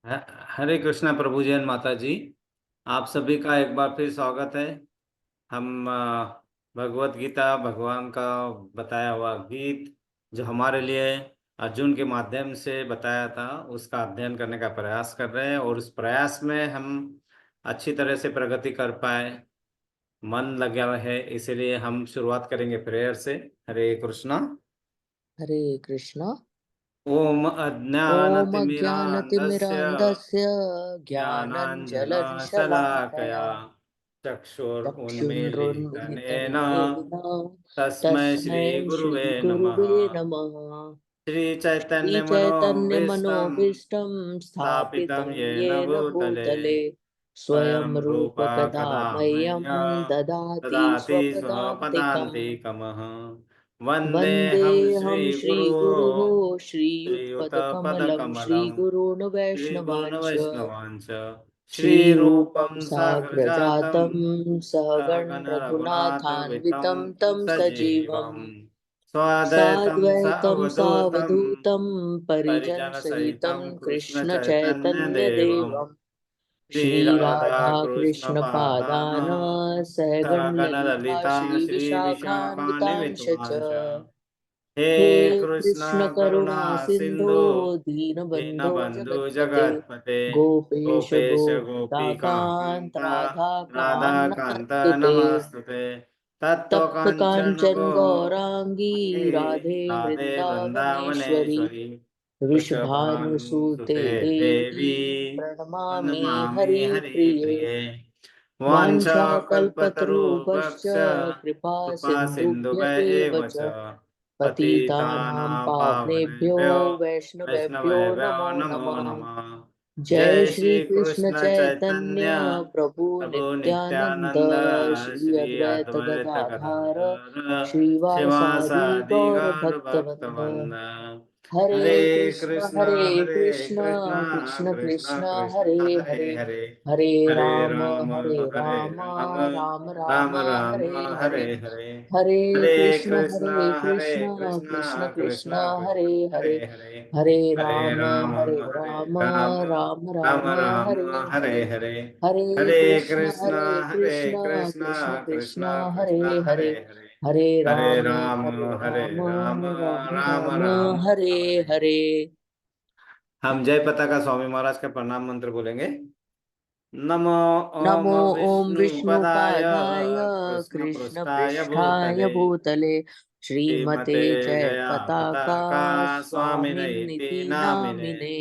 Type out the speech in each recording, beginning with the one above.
हरे कृष्णा प्रभु जैन माता जी। आप सभी का एक बार फिर स्वागत है। हम भगवत गीता भगवान का बताया हुआ गीत जो हमारे लिए अर्जुन के माध्यम से बताया था उसका अध्ययन करने का प्रयास कर रहे हैं और उस प्रयास में हम अच्छी तरह से प्रगति कर पाए। मन लगा है इसीलिए हम शुरुआत करेंगे प्रेयर से। हरे कृष्णा। हरे कृष्ण। ओम ॐ अज्ञानतिमिरान्धस्य अज्ञानतिमिरान्धस्य ज्ञानाञ्जनशलाकया ज्ञानाञ्जनशलाकया चक्षुरुन्मीलितनेन चक्षुरुन्मीलितेन तस्मै तस्मै श्रीगुरुवे नमः। श्रीगुरुवे नमः। श्रीचैतन्यमनोभीष्टं श्रीचैतन्यमनोभीष्टं स्थापितं स्थापितं येन येन भूतले भूतले स्वयं स्वयं रूप रूपा कदा कदा मह्यं मह्यं ददाति ददाति स्वपदान्तिकम्। स्वपदान्तिकमः। वन्देऽहं वन्देऽहं श्रीगुरोः श्रीगुरुः श्रीयुतपदकमलं श्रीयुतपदकमलं श्रीगुरून् श्रीगुण वैष्णवांश्च वैष्णवांश श्रीरूपं श्रीरूपं साग्रजातं साग्रजातं सहगण सहगण रघुनाथवितं रघुनाथान्वितं तं सजीवं सजीवम् स्वाद्वैतं साद्वैतं सावधूतं सावधूतं परिजनसहितं परिजनसहितं कृष्णचैतन्यदेवं कृष्णचैतन्यदेवम् श्रीराधाकृष्णपादान् श्रीराधाकृष्णपादान् सहगणललिता सहगणललिता श्रीविशाखान्वितांश्च च। श्रीविशाखान्वितांश। हे हे कृष्ण कृष्ण करुणा करुणा सिन्धो सिन्धु दीनबन्धो दीनबन्धु जगत्पते जगत्पते गोपेश गोपेश गोपिका गोपिकान्त कान्ता राधाकान्त राधाकान्त नमस्तुते। नमस्तुते। तप्त तप्तकाञ्चन काञ्चन गौराङ्गी गौराङ्गी राधे राधे वृन्दावनेश्वरी वृन्दावनेश्वरी वृषभानुसुते वृषभानुसुते देवी देवी प्रणमामि प्रणमामि हरिप्रिये। हरिप्रिये। वाञ्छाकल्पतरुभ्यश्च वाञ्छाकल्पतरुभ्यश्च कृपा कृपा सिन्धुभ्य सिन्धुभ्य एव एव च च पतितानां पतितानां पावनेभ्यो पावनेभ्यो वैष्णवेभ्यो वैष्णवेभ्यो नमो नमो नमः। नमः। जय जय श्री श्री कृष्ण कृष्ण चैतन्य चैतन्य प्रभु प्रभु नित्यानंद नित्यानंद श्री श्री अद्वैत अद्वैत गदाधार गदाधर श्रीवासादि शिवासादि गौर गौर भक्तवृंद। भक्तवृंद। हरे हरे कृष्ण कृष्ण हरे हरे कृष्ण कृष्ण कृष्ण कृष्ण कृष्ण कृष्ण हरे हरे हरे हरे। हरे हरे राम राम हरे हरे राम राम राम राम राम राम हरे हरे। हरे हरे। हरे कृष्ण कृष्ण हरे कृष्ण कृष्ण कृष्ण कृष्ण हरे कृष्ण हरे हरे हरे। हरे राम हरे हरे राम राम राम राम राम राम हरे हरे हरे। हरे। हरे हरे कृष्ण हरे कृष्ण कृष्ण कृष्ण कृष्ण कृष्ण हरे हरे हरे हरे। हरे हरे राम राम हरे राम राम राम राम राम हरे हरे। हरे। हम जय पताका स्वामी महाराज का प्रणाम मंत्र बोलेंगे। नमो ओम नमो ॐ विष्णुपदाय विष्णुपादाय कृष्ण पृष्ठाय कृष्णपृष्ठाय भूतले भूतले श्रीमते श्रीमते जय जया पताका पताका स्वामिनैति स्वामिनिति नामिने। नामिने।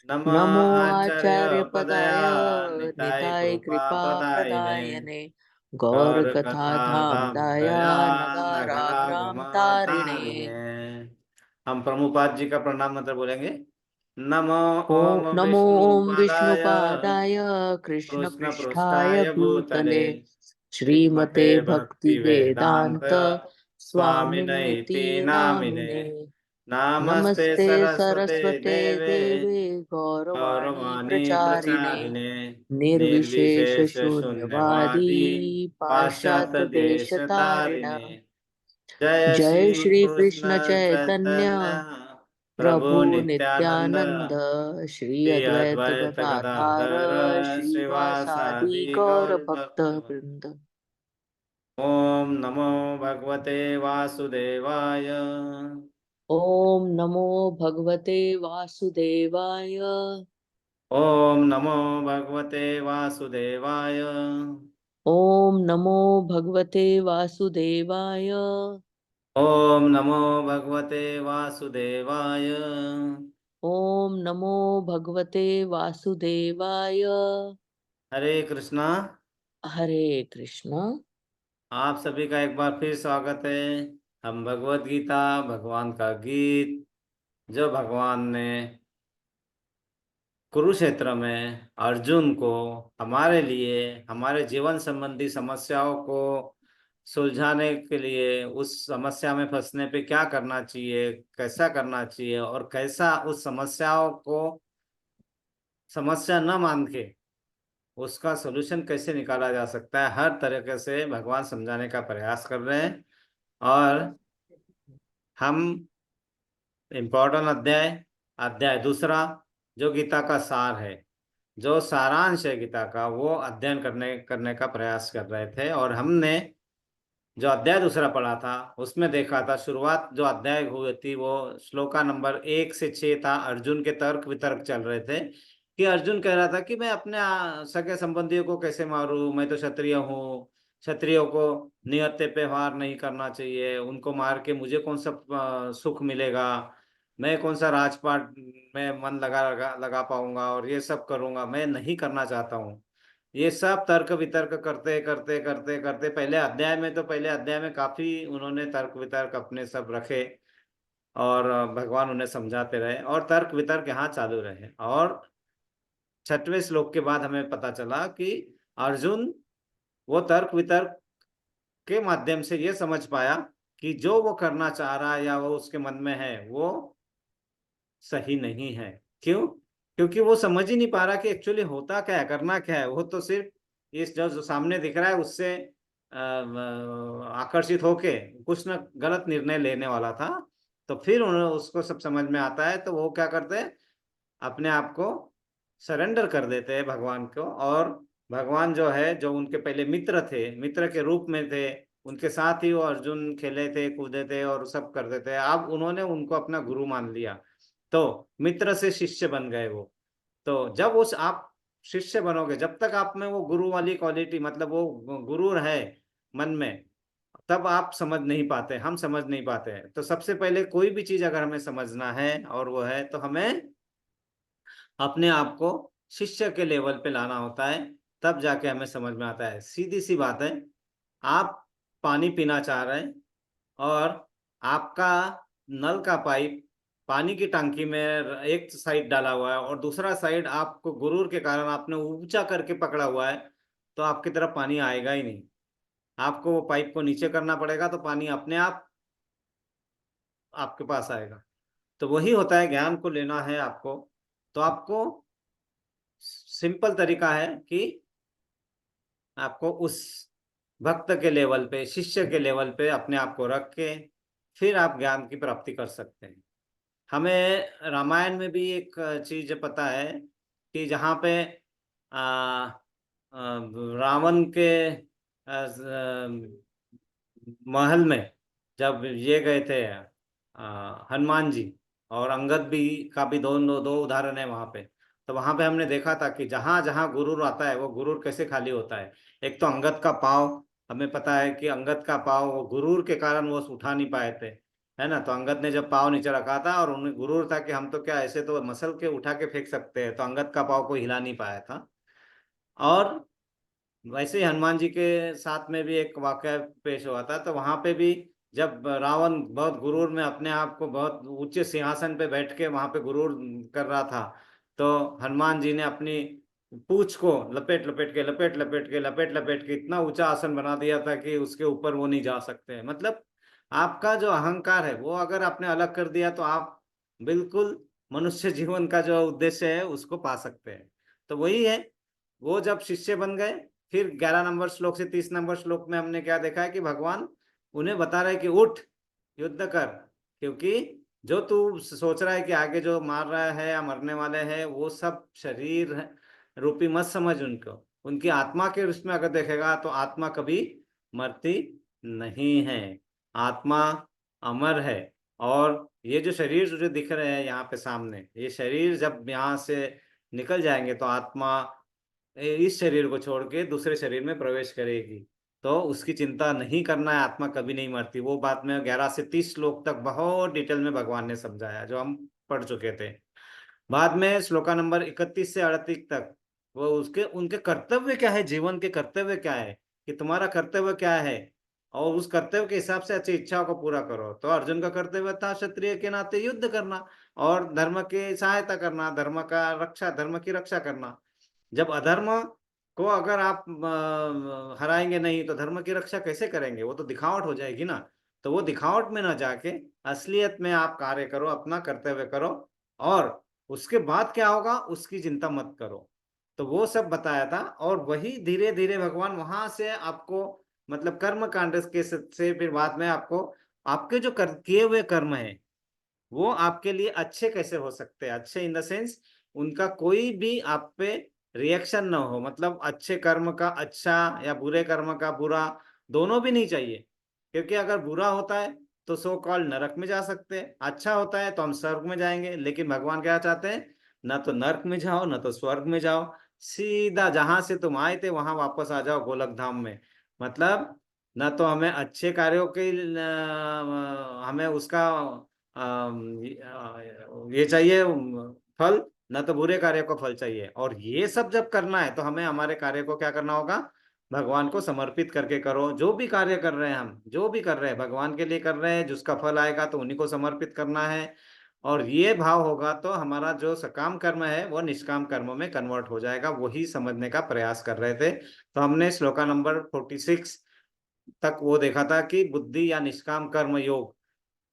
नम नमो आचार्य पदया आचार्यपदाय निताय निताय कृपा कृपा प्रदायिने। प्रदायने गौर गौरकथा कथा धाम धामदाया दया नगाराग्राम नगरागमा तारिणे। तारिणे। हम प्रभुपाद जी का प्रणाम मंत्र बोलेंगे। नमो ओ ओम नमो ॐ विष्णुपदाय विष्णुपादाय कृष्ण कृष्णपृष्ठाय पृष्ठाय भूतले भूतले श्रीमते श्रीमते भक्ति वेदांत भक्तिवेदान्त स्वामिनेति स्वामिनैति नामिने। नामिने। नमस्ते नमस्ते सरस्वते सरस्वते देवे देवे गौरवाणी गौरवाणी प्रचारिणे प्रचारिणे निर्विशेष निर्विशेषशून्यवादी शून्यवादी पाश्चात्य देश पाश्चात्यदेशतारिण। तारिणे। जय जय श्री श्री कृष्ण कृष्ण चैतन्य चैतन्य प्रभु प्रभु नित्यानंद नित्यानंद श्री श्री अद्वैत अद्वैत गदाधार गदाधर श्रीवासादि श्रीवासादि गौर गौर भक्त भक्त। वृंद। ओम नमो भगवते वासुदेवाय। ओम नमो भगवते वासुदेवाय। ओम नमो भगवते वासुदेवाय। ओम नमो भगवते वासुदेवाय। ओम नमो भगवते वासुदेवाय। ओम नमो भगवते वासुदेवाय। हरे कृष्णा। हरे कृष्ण। आप सभी का एक बार फिर स्वागत है। हम भगवत गीता भगवान का गीत जो भगवान ने कुरुक्षेत्र में अर्जुन को हमारे लिए हमारे जीवन संबंधी समस्याओं को सुलझाने के लिए उस समस्या में फंसने पे क्या करना चाहिए कैसा करना चाहिए और कैसा उस समस्याओं को समस्या न मान के उसका सलूशन कैसे निकाला जा सकता है हर तरीके से भगवान समझाने का प्रयास कर रहे हैं। और हम इम्पोर्टेंट अध्याय अध्याय दूसरा जो गीता का सार है, जो सारांश है गीता का, वो अध्ययन करने करने का प्रयास कर रहे थे। और हमने जो अध्याय दूसरा पढ़ा था उसमें देखा था, शुरुआत जो अध्याय हुई थी वो श्लोका नंबर 1 से 6 था। अर्जुन के तर्क वितर्क चल रहे थे कि अर्जुन कह रहा था कि मैं अपने सगे संबंधियों को कैसे मारूं, मैं तो क्षत्रिय हूँ, क्षत्रियों को नियत पे वार नहीं करना चाहिए, उनको मार के मुझे कौन सा सुख मिलेगा, मैं कौन सा राजपाट में मन लगा पाऊंगा, और ये सब करूंगा, मैं नहीं करना चाहता हूँ। ये सब तर्क वितर्क करते करते करते करते पहले अध्याय में काफी उन्होंने तर्क वितर्क अपने सब रखे, और भगवान उन्हें समझाते रहे और तर्क वितर्क यहाँ चालू रहे। और 6वें श्लोक के बाद हमें पता चला कि अर्जुन वो तर्क वितर्क के माध्यम से ये समझ पाया कि जो वो करना चाह रहा है या वो उसके मन में है वो सही नहीं है। क्यों? क्योंकि वो समझ ही नहीं पा रहा कि एक्चुअली होता क्या है, करना क्या है। वो तो सिर्फ इस जो सामने दिख रहा है उससे आकर्षित होके कुछ ना गलत निर्णय लेने वाला था। तो फिर उन्हें उसको सब समझ में आता है, तो वो क्या करते हैं, अपने आप को सरेंडर कर देते हैं भगवान को। और भगवान जो है, जो उनके पहले मित्र थे, मित्र के रूप में थे, उनके साथ ही वो अर्जुन खेले थे, कूदे थे और सब करते थे, अब उन्होंने उनको अपना गुरु मान लिया। तो मित्र से शिष्य बन गए वो। तो जब उस आप शिष्य बनोगे, जब तक आप में वो गुरु वाली क्वालिटी, मतलब वो गुरु है मन में, तब आप समझ नहीं पाते, हम समझ नहीं पाते हैं। तो सबसे पहले कोई भी चीज अगर हमें समझना है और वो है, तो हमें अपने आप को शिष्य के लेवल पे लाना होता है, तब जाके हमें समझ में आता है। सीधी सी बात है, आप पानी पीना चाह रहे हैं और आपका नल का पाइप पानी की टंकी में एक साइड डाला हुआ है और दूसरा साइड आपको गुरूर के कारण आपने ऊंचा करके पकड़ा हुआ है, तो आपकी तरफ पानी आएगा ही नहीं। आपको वो पाइप को नीचे करना पड़ेगा, तो पानी अपने आप आपके पास आएगा। तो वही होता है, ज्ञान को लेना है आपको, तो आपको सिंपल तरीका है कि आपको उस भक्त के लेवल पे, शिष्य के लेवल पे अपने आप को रख के फिर आप ज्ञान की प्राप्ति कर सकते हैं। हमें रामायण में भी एक चीज पता है कि जहाँ पे आ, रावण के महल में जब ये गए थे हनुमान जी, और अंगद भी का भी दो दो उदाहरण है वहां पे। तो वहां पे हमने देखा था कि जहां जहां गुरूर आता है वो गुरूर कैसे खाली होता है। एक तो अंगद का पाँव, हमें पता है कि अंगद का पाँव वो गुरूर के कारण वो उठा नहीं पाए थे, है ना। तो अंगद ने जब पाँव नीचे रखा था और उन्हें गुरूर था कि हम तो क्या ऐसे तो मसल के उठा के फेंक सकते हैं, तो अंगद का पाँव को हिला नहीं पाया था। और वैसे ही हनुमान जी के साथ में भी एक वाकया पेश हुआ था। तो वहां पे भी जब रावण बहुत गुरूर में अपने आप को बहुत ऊंचे सिंहासन पे बैठ के वहां पे गुरूर कर रहा था, तो हनुमान जी ने अपनी पूंछ को लपेट लपेट के इतना ऊंचा आसन बना दिया था कि उसके ऊपर वो नहीं जा सकते। मतलब आपका जो अहंकार है वो अगर आपने अलग कर दिया, तो आप बिल्कुल मनुष्य जीवन का जो उद्देश्य है उसको पा सकते हैं। तो वही है, वो जब शिष्य बन गए, फिर 11 नंबर श्लोक से 30 नंबर श्लोक में हमने क्या देखा है कि भगवान उन्हें बता रहे कि उठ, युद्ध कर। क्योंकि जो तू सोच रहा है कि आगे जो मार रहा है या मरने वाले हैं वो सब शरीर रूपी मत समझ उनको। उनकी आत्मा के उसमें अगर देखेगा तो आत्मा कभी मरती नहीं है, आत्मा अमर है। और ये जो शरीर जो दिख रहे हैं यहाँ पे सामने, ये शरीर जब यहाँ से निकल जाएंगे तो आत्मा इस शरीर को छोड़ के दूसरे शरीर में प्रवेश करेगी। तो उसकी चिंता नहीं करना है, आत्मा कभी नहीं मरती। वो बात में 11 से 30 श्लोक तक बहुत डिटेल में भगवान ने समझाया, जो हम पढ़ चुके थे। बाद में श्लोका नंबर 31 से 38 तक वो उसके उनके कर्तव्य क्या है, जीवन के कर्तव्य क्या है, कि तुम्हारा कर्तव्य क्या है, और उस कर्तव्य के हिसाब से अच्छी इच्छाओं को पूरा करो। तो अर्जुन का कर्तव्य था क्षत्रिय के नाते युद्ध करना और धर्म की सहायता करना, धर्म की रक्षा करना। जब अधर्म को अगर आप हराएंगे नहीं, तो धर्म की रक्षा कैसे करेंगे, वो तो दिखावट हो जाएगी ना। तो वो दिखावट में ना जाके असलियत में आप कार्य करो, अपना कर्तव्य करो, और उसके बाद क्या होगा उसकी चिंता मत करो। तो वो सब बताया था, और वही धीरे धीरे भगवान वहां से आपको, मतलब कर्म कांड के से फिर बाद में आपको आपके जो किए हुए कर्म है वो आपके लिए अच्छे कैसे हो सकते हैं, अच्छे इन द सेंस उनका कोई भी आप पे रिएक्शन ना हो, मतलब अच्छे कर्म का अच्छा या बुरे कर्म का बुरा, दोनों भी नहीं चाहिए। क्योंकि अगर बुरा होता है तो सो कॉल्ड नरक में जा सकते हैं, अच्छा होता है तो हम स्वर्ग में जाएंगे। लेकिन भगवान क्या चाहते हैं, ना तो नरक में जाओ ना तो स्वर्ग में जाओ, सीधा जहां से तुम आए थे वहां वापस आ जाओ, गोलक धाम में। मतलब ना तो हमें अच्छे कार्यों के हमें उसका ये चाहिए फल, ना तो बुरे कार्य को फल चाहिए। और ये सब जब करना है तो हमें हमारे कार्य को क्या करना होगा, भगवान को समर्पित करके करो। जो भी कार्य कर रहे हैं हम, जो भी कर रहे हैं भगवान के लिए कर रहे हैं, जिसका फल आएगा तो उन्हीं को समर्पित करना है। और ये भाव होगा तो हमारा जो सकाम कर्म है वो निष्काम कर्म में कन्वर्ट हो जाएगा। वही समझने का प्रयास कर रहे थे। तो हमने श्लोका नंबर 46 तक वो देखा था कि बुद्धि या निष्काम कर्म योग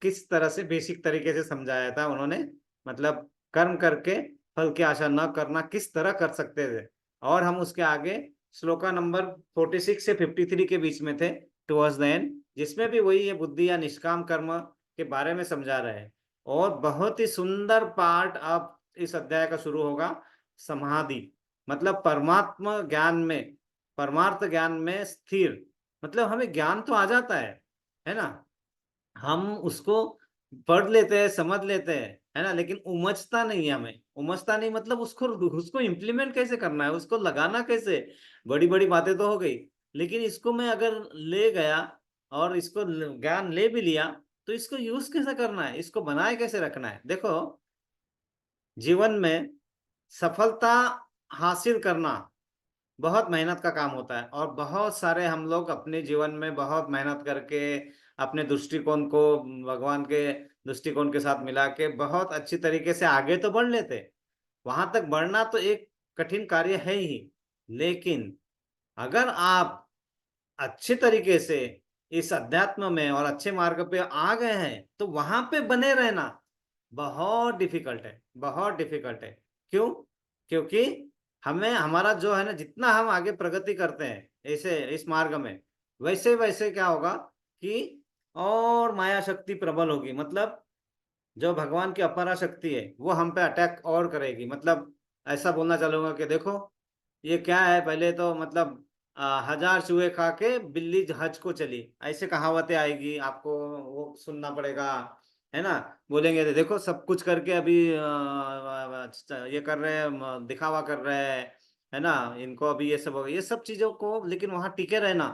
किस तरह से बेसिक तरीके से समझाया था उन्होंने। मतलब कर्म करके फल की आशा न करना किस तरह कर सकते थे। और हम उसके आगे श्लोका नंबर 46 से 53 के बीच में थे, टुवर्ड्स द एंड, जिसमें भी वही ये बुद्धि या निष्काम कर्म के बारे में समझा रहे हैं। और बहुत ही सुंदर पार्ट अब इस अध्याय का शुरू होगा, समाधि। मतलब परमात्मा ज्ञान में, परमार्थ ज्ञान में स्थिर। मतलब हमें ज्ञान तो आ जाता है ना, हम उसको पढ़ लेते हैं, समझ लेते हैं, है ना, लेकिन उमझता नहीं है हमें। उमझता नहीं मतलब उसको उसको इम्प्लीमेंट कैसे करना है, उसको लगाना कैसे। बड़ी बड़ी बातें तो हो गई, लेकिन इसको मैं अगर ले गया और इसको ज्ञान ले भी लिया, तो इसको यूज कैसे करना है, इसको बनाए कैसे रखना है। देखो, जीवन में सफलता हासिल करना बहुत मेहनत का काम होता है। और बहुत सारे हम लोग अपने जीवन में बहुत मेहनत करके अपने दृष्टिकोण को भगवान के दृष्टिकोण के साथ मिला के बहुत अच्छी तरीके से आगे तो बढ़ लेते। वहां तक बढ़ना तो एक कठिन कार्य है ही। लेकिन अगर आप अच्छे तरीके से इस अध्यात्म में और अच्छे मार्ग पे आ गए हैं तो वहां पे बने रहना बहुत डिफिकल्ट है, बहुत डिफिकल्ट है। क्यों? क्योंकि हमें हमारा जो है ना, जितना हम आगे प्रगति करते हैं ऐसे इस मार्ग में, वैसे वैसे क्या होगा कि और माया शक्ति प्रबल होगी। मतलब जो भगवान की अपरा शक्ति है वो हम पे अटैक और करेगी। मतलब ऐसा बोलना चालूंगा कि देखो ये क्या है, पहले तो मतलब 1000 चूहे खा के बिल्ली हज को चली, ऐसे कहावतें आएगी, आपको वो सुनना पड़ेगा, है ना। बोलेंगे देखो सब कुछ करके अभी ये कर रहे हैं, दिखावा कर रहे हैं, है ना, इनको अभी ये सब हो गया, ये सब चीजों को, लेकिन वहां टिके रहना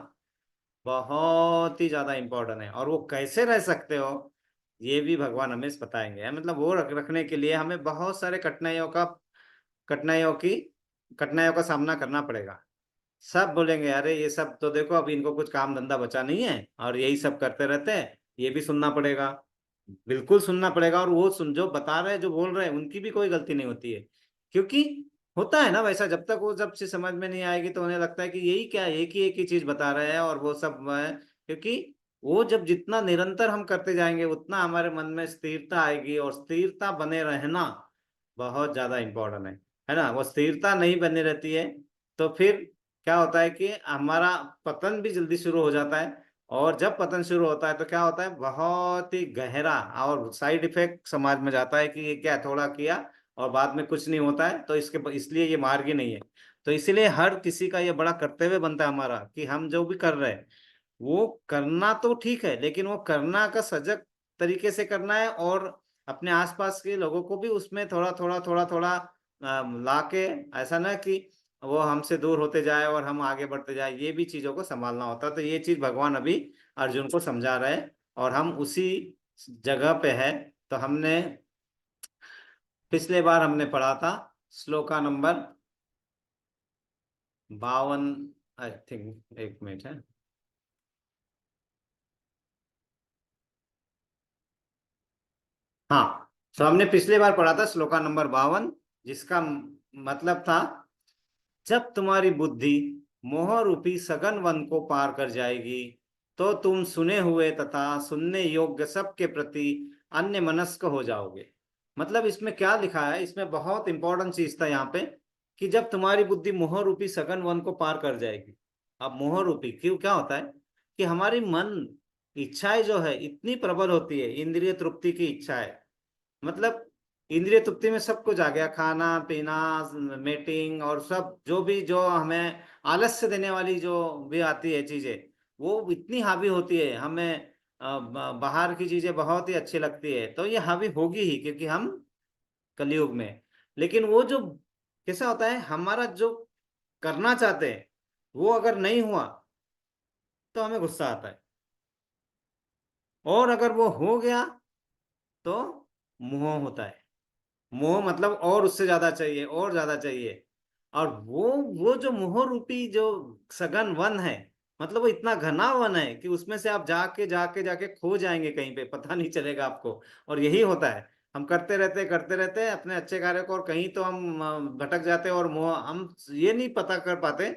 बहुत ही ज्यादा इंपॉर्टेंट है। और वो कैसे रह सकते हो ये भी भगवान हमें बताएंगे। मतलब वो रखने के लिए हमें बहुत सारे कठिनाइयों की कठिनाइयों का सामना करना पड़ेगा। सब बोलेंगे अरे ये सब तो देखो अभी इनको कुछ काम धंधा बचा नहीं है और यही सब करते रहते हैं, ये भी सुनना पड़ेगा। बिल्कुल सुनना पड़ेगा। और वो सुन जो बता रहे हैं, जो बोल रहे हैं, उनकी भी कोई गलती नहीं होती है। क्योंकि होता है ना वैसा, जब तक वो जब चीज समझ में नहीं आएगी तो उन्हें लगता है कि यही क्या है, एक ही चीज बता रहे हैं और वो सब है। क्योंकि वो जब जितना निरंतर हम करते जाएंगे उतना हमारे मन में स्थिरता आएगी। और स्थिरता बने रहना बहुत ज्यादा इंपॉर्टेंट है ना। वो स्थिरता नहीं बनी रहती है तो फिर क्या होता है कि हमारा पतन भी जल्दी शुरू हो जाता है। और जब पतन शुरू होता है तो क्या होता है, बहुत ही गहरा और साइड इफेक्ट समाज में जाता है कि ये क्या थोड़ा किया और बाद में कुछ नहीं होता है, तो इसके इसलिए ये मार्ग ही नहीं है। तो इसीलिए हर किसी का ये बड़ा कर्तव्य बनता है हमारा कि हम जो भी कर रहे हैं वो करना तो ठीक है, लेकिन वो करना का सजग तरीके से करना है। और अपने आसपास के लोगों को भी उसमें थोड़ा थोड़ा लाके, ऐसा ना कि वो हमसे दूर होते जाए और हम आगे बढ़ते जाए, ये भी चीजों को संभालना होता है। तो ये चीज भगवान अभी अर्जुन को समझा रहे हैं और हम उसी जगह पे है। तो हमने पिछले बार हमने पढ़ा था श्लोका नंबर 52, आई थिंक, एक मिनट है। हाँ, तो हमने पिछले बार पढ़ा था श्लोका नंबर 52, जिसका मतलब था, जब तुम्हारी बुद्धि मोह रूपी सघन वन को पार कर जाएगी तो तुम सुने हुए तथा सुनने योग्य सबके प्रति अन्य मनस्क हो जाओगे। मतलब इसमें क्या लिखा है, इसमें बहुत इंपॉर्टेंट चीज था यहाँ पे कि जब तुम्हारी बुद्धि मोह रूपी सघन वन को पार कर जाएगी। अब मोह रूपी क्यों, क्या होता है कि हमारी मन इच्छाएं जो है इतनी प्रबल होती है, इंद्रिय तृप्ति की इच्छा है। मतलब इंद्रिय तृप्ति में सब कुछ आ गया, खाना पीना, मीटिंग और सब जो हमें आलस्य देने वाली जो भी आती है चीजें, वो इतनी हावी होती है हमें। बाहर की चीजें बहुत ही अच्छी लगती है, तो ये हावी होगी ही क्योंकि हम कलयुग में। लेकिन वो जो कैसा होता है, हमारा जो करना चाहते हैं वो अगर नहीं हुआ तो हमें गुस्सा आता है, और अगर वो हो गया तो मोह होता है। मोह मतलब और उससे ज्यादा चाहिए और ज्यादा चाहिए। और वो जो मोह रूपी जो सघन वन है, मतलब वो इतना घना वन है कि उसमें से आप जाके जाके जाके खो जाएंगे कहीं पे, पता नहीं चलेगा आपको। और यही होता है, हम करते रहते हैं अपने अच्छे कार्य को, और कहीं तो हम भटक जाते हैं, और मोह, हम ये नहीं पता कर पाते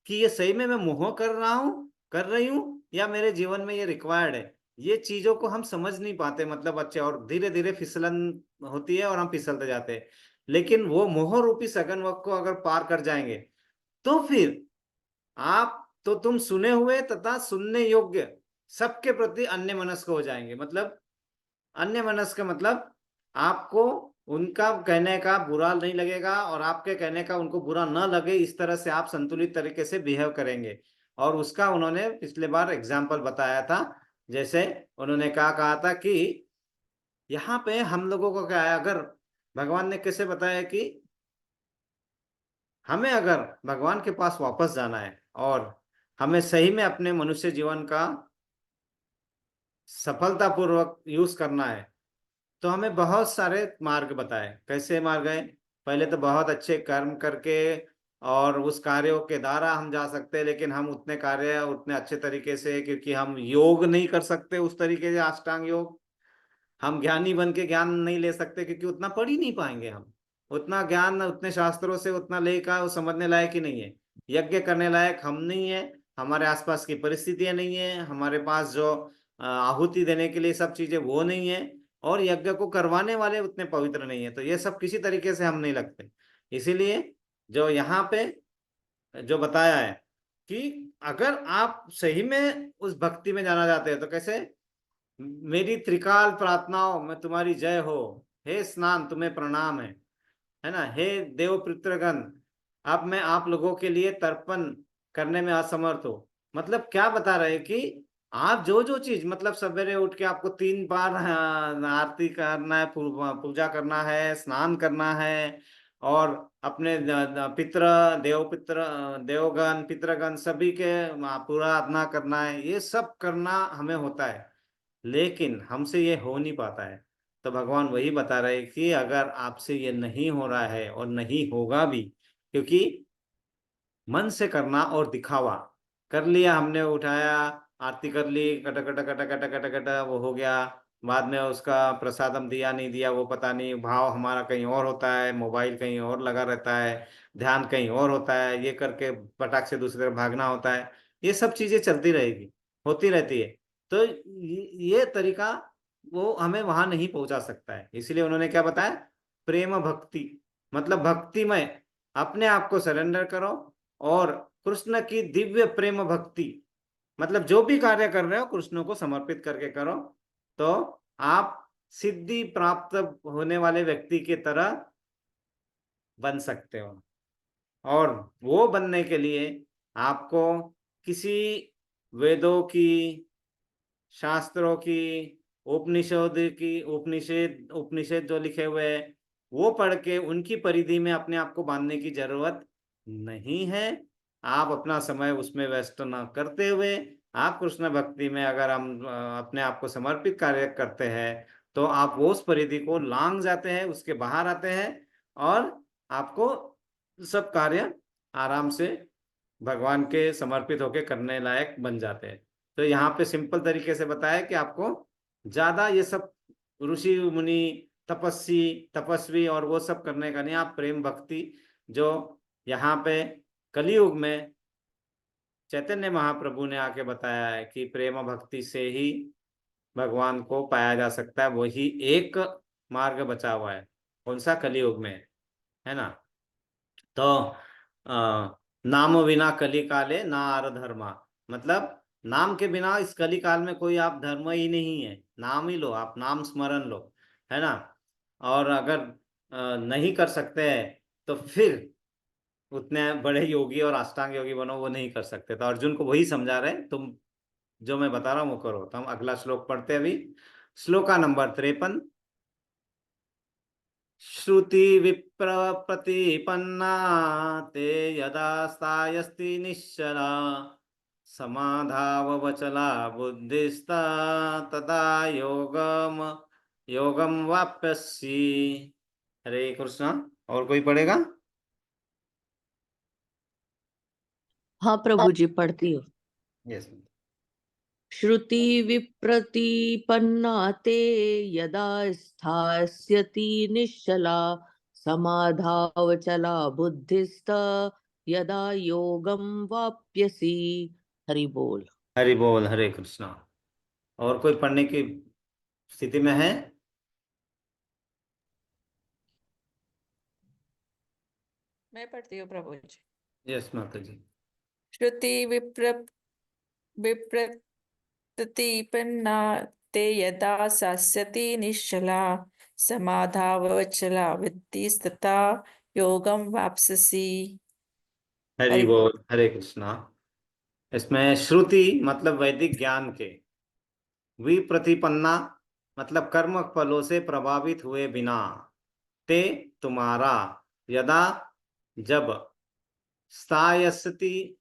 कि ये सही में मैं मोह कर रहा हूँ, कर रही हूँ, या मेरे जीवन में ये रिक्वायर्ड है। ये चीजों को हम समझ नहीं पाते, मतलब अच्छे, और धीरे धीरे फिसलन होती है और हम फिसलते जाते हैं। लेकिन वो मोह रूपी सघन वक्त को अगर पार कर जाएंगे, तो फिर आप, तो तुम सुने हुए तथा सुनने योग्य सबके प्रति अन्य मनस्क हो जाएंगे। मतलब अन्य मनस्क मतलब आपको उनका कहने का बुरा नहीं लगेगा, और आपके कहने का उनको बुरा न लगे, इस तरह से आप संतुलित तरीके से बिहेव करेंगे। और उसका उन्होंने पिछले बार एग्जाम्पल बताया था। जैसे उन्होंने क्या कहा था कि यहाँ पे हम लोगों को क्या है, अगर भगवान ने कैसे बताया कि हमें अगर भगवान के पास वापस जाना है, और हमें सही में अपने मनुष्य जीवन का सफलतापूर्वक यूज करना है, तो हमें बहुत सारे मार्ग बताए। कैसे मार्ग है? पहले तो बहुत अच्छे कर्म करके, और उस कार्यों के द्वारा हम जा सकते हैं, लेकिन हम उतने कार्य उतने अच्छे तरीके से, क्योंकि हम योग नहीं कर सकते उस तरीके से, अष्टांग योग। हम ज्ञानी बन के ज्ञान नहीं ले सकते, क्योंकि उतना पढ़ ही नहीं पाएंगे हम। उतना ज्ञान उतने शास्त्रों से उतना लेकर वो समझने लायक ही नहीं है। यज्ञ करने लायक हम नहीं है, हमारे आसपास की परिस्थितियां नहीं है, हमारे पास जो आहुति देने के लिए सब चीजें वो नहीं है, और यज्ञ को करवाने वाले उतने पवित्र नहीं है। तो ये सब किसी तरीके से हम नहीं लगते। इसीलिए जो यहाँ पे जो बताया है कि अगर आप सही में उस भक्ति में जाना चाहते हैं, तो कैसे? मेरी त्रिकाल प्रार्थनाओं में तुम्हारी जय हो, हे स्नान तुम्हें प्रणाम है ना, हे देव पितृगण, अब मैं आप लोगों के लिए तर्पण करने में असमर्थ हूँ। मतलब क्या बता रहे हैं कि आप जो जो चीज, मतलब सवेरे उठ के आपको 3 बार आरती करना है, पूजा करना है, स्नान करना है, और अपने पितृ, देवगण पितृगण सभी के पूरा आराधना करना है, ये सब करना हमें होता है। लेकिन हमसे ये हो नहीं पाता है। तो भगवान वही बता रहे हैं कि अगर आपसे ये नहीं हो रहा है, और नहीं होगा भी, क्योंकि मन से करना और दिखावा, कर लिया हमने, उठाया, आरती कर ली, cut cut cut cut cut cut, वो हो गया। बाद में उसका प्रसादम दिया नहीं दिया वो पता नहीं, भाव हमारा कहीं और होता है, मोबाइल कहीं और लगा रहता है, ध्यान कहीं और होता है, ये करके पटाख से दूसरी तरफ भागना होता है। ये सब चीजें चलती रहेगी, होती रहती है। तो ये तरीका वो हमें वहां नहीं पहुंचा सकता है। इसलिए उन्होंने क्या बताया? प्रेम भक्ति, मतलब भक्तिमय, अपने आप को सरेंडर करो, और कृष्ण की दिव्य प्रेम भक्ति, मतलब जो भी कार्य कर रहे हो कृष्ण को समर्पित करके करो, तो आप सिद्धि प्राप्त होने वाले व्यक्ति की तरह बन सकते हो। और वो बनने के लिए आपको किसी वेदों की, शास्त्रों की, उपनिषद उपनिषद जो लिखे हुए हैं वो पढ़ के उनकी परिधि में अपने आप को बांधने की जरूरत नहीं है। आप अपना समय उसमें व्यस्त न करते हुए, आप कृष्ण भक्ति में अगर हम अपने आप को समर्पित कार्य करते हैं, तो आप वो उस परिधि को लांग जाते हैं, उसके बाहर आते हैं, और आपको सब कार्य आराम से भगवान के समर्पित होकर करने लायक बन जाते हैं। तो यहाँ पे सिंपल तरीके से बताया कि आपको ज्यादा ये सब ऋषि मुनि, तपस्वी और वो सब करने का नहीं, आप प्रेम भक्ति जो यहाँ पे कलयुग में चैतन्य महाप्रभु ने आके बताया है कि प्रेम भक्ति से ही भगवान को पाया जा सकता है, वही एक मार्ग बचा हुआ है। कौन सा? कलयुग में, है ना। तो नाम बिना कली काले ना आर धर्मा, मतलब नाम के बिना इस कली काल में कोई आप धर्म ही नहीं है। नाम ही लो, आप नाम स्मरण लो, है ना। और अगर नहीं कर सकते हैं, तो फिर उतने बड़े योगी और अष्टांग योगी बनो, वो नहीं कर सकते। तो अर्जुन को वही समझा रहे, तुम जो मैं बता रहा हूँ वो करो। तो हम अगला श्लोक पढ़ते हैं अभी। श्लोक का नंबर 53। श्रुति विप्र प्रतिपन्ना ते यदा स्थायस्ति निश्चला समाधावचला बुद्धिस्ता तदा योगम योगम वाप्यसी। हरे कृष्णा। और कोई पढ़ेगा? हाँ प्रभु जी, पढ़ती हूँ। यस। श्रुति विप्रतिपन्ना ते यदा स्थास्यति निश्चला समाधावचला बुद्धिस्त यदा योगम वाप्यसि। हरि बोल। हरि बोल, हरे कृष्णा। और कोई पढ़ने की स्थिति में है? मैं पढ़ती हूँ प्रभु जी। यस माता जी। श्रुति विप्रतिपन्ना ते यदा सास्यति निश्चला समाधावचला वित्तिस्तथा योगम वाप्ससि। हरि हरि बोल। बोल, हरे कृष्णा। इसमें श्रुति मतलब वैदिक ज्ञान के, विप्रतिपन्ना मतलब कर्म फलों से प्रभावित हुए बिना, ते तुम्हारा, यदा जब, स्थायस्ति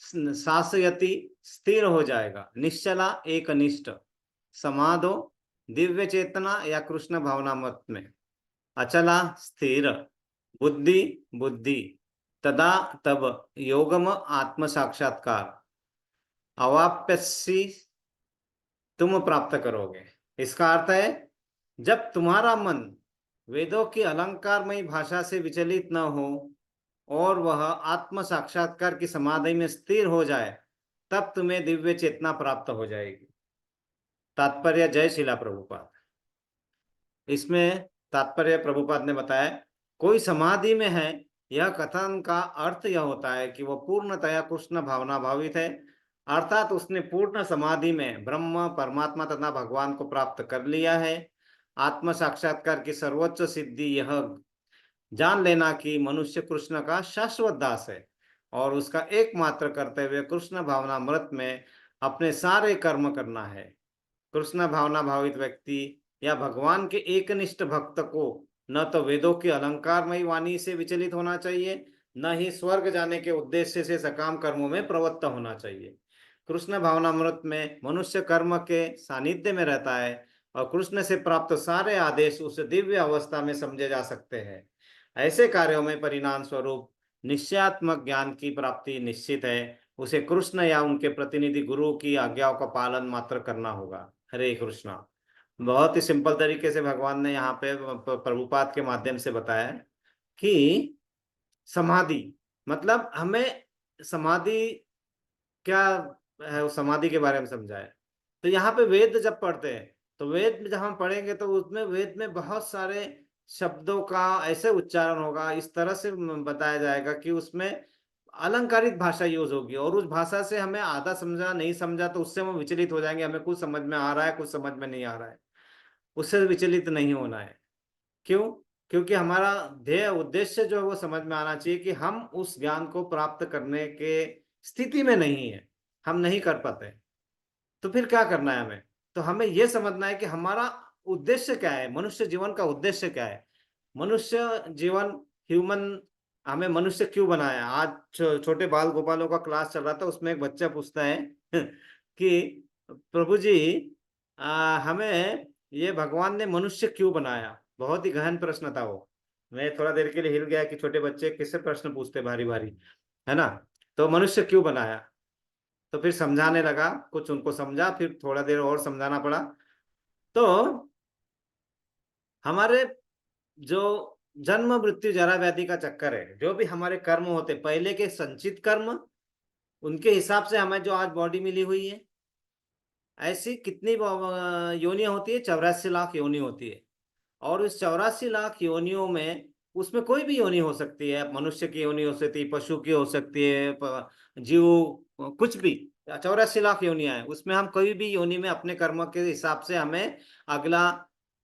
शासयति स्थिर हो जाएगा, निश्चला एक निष्ठ, समाधो दिव्य चेतना या कृष्ण भावना मत में, अचला स्थिर, बुद्धि बुद्धि, तदा तब, योगम आत्म साक्षात्कार, अवाप्यसी तुम प्राप्त करोगे। इसका अर्थ है, जब तुम्हारा मन वेदों की अलंकारमयी भाषा से विचलित न हो और वह आत्म साक्षात्कार की समाधि में स्थिर हो जाए, तब तुम्हें दिव्य चेतना प्राप्त हो जाएगी। तात्पर्य जय शिला प्रभुपाद। इसमें तात्पर्य प्रभुपाद ने बताया, कोई समाधि में है, यह कथन का अर्थ यह होता है कि वह पूर्णतया कृष्ण भावना भावित है, अर्थात उसने पूर्ण समाधि में ब्रह्म परमात्मा तथा भगवान को प्राप्त कर लिया है। आत्म साक्षात्कार की सर्वोच्च सिद्धि यह जान लेना कि मनुष्य कृष्ण का शाश्वत दास है और उसका एकमात्र कर्तव्य कृष्ण भावना मृत में अपने सारे कर्म करना है। कृष्ण भावना भावित व्यक्ति या भगवान के एकनिष्ठ भक्त को न तो वेदों की अलंकारमयी वाणी से विचलित होना चाहिए, न ही स्वर्ग जाने के उद्देश्य से सकाम कर्मों में प्रवृत्त होना चाहिए। कृष्ण भावनामृत में मनुष्य कर्म के सानिध्य में रहता है और कृष्ण से प्राप्त सारे आदेश उस दिव्य अवस्था में समझे जा सकते हैं। ऐसे कार्यों में परिणाम स्वरूप निश्चयात्मक ज्ञान की प्राप्ति निश्चित है। उसे कृष्ण या उनके प्रतिनिधि गुरु की आज्ञाओं का पालन मात्र करना होगा। हरे कृष्णा। बहुत ही सिंपल तरीके से भगवान ने यहाँ पे प्रभुपाद के माध्यम से बताया कि समाधि मतलब हमें समाधि क्या है, उस समाधि के बारे में समझाया। तो यहाँ पे वेद जब पढ़ते हैं, तो वेद में जब हम पढ़ेंगे तो उसमें वेद में बहुत सारे शब्दों का ऐसे उच्चारण होगा, इस तरह से बताया जाएगा कि उसमें अलंकारित भाषा यूज होगी और उस भाषा से हमें आधा समझा नहीं समझा तो उससे हम विचलित हो जाएंगे। हमें कुछ समझ में आ रहा है, कुछ समझ में नहीं आ रहा है, उससे विचलित नहीं होना है। क्यों? क्योंकि हमारा ध्येय उद्देश्य जो है वो समझ में आना चाहिए कि हम उस ज्ञान को प्राप्त करने के स्थिति में नहीं है, हम नहीं कर पाते। तो फिर क्या करना है हमें? तो हमें यह समझना है कि हमारा उद्देश्य क्या है, मनुष्य जीवन का उद्देश्य क्या है। मनुष्य जीवन, ह्यूमन, हमें मनुष्य क्यों बनाया? आज छोटे बाल गोपालों का क्लास चल रहा था, उसमें एक बच्चा पूछता है कि प्रभु जी, हमें ये भगवान ने मनुष्य क्यों बनाया? बहुत ही गहन प्रश्न था वो। मैं थोड़ा देर के लिए हिल गया कि छोटे बच्चे किससे प्रश्न पूछते भारी भारी, है ना। तो मनुष्य क्यों बनाया, तो फिर समझाने लगा, कुछ उनको समझा, फिर थोड़ा देर और समझाना पड़ा। तो हमारे जो जन्म मृत्यु जरा व्याधि का चक्कर है, जो भी हमारे कर्म होते पहले के संचित कर्म, उनके हिसाब से हमें जो आज बॉडी मिली हुई है, ऐसी कितनी योनियां होती है? 84 लाख योनि होती है। और उस 84 लाख योनियों में उसमें कोई भी योनि हो सकती है। मनुष्य की योनि हो सकती है, पशु की हो सकती है, जीव, कुछ भी। 84 लाख योनियां हैं, उसमें हम कोई भी योनि में अपने कर्म के हिसाब से हमें अगला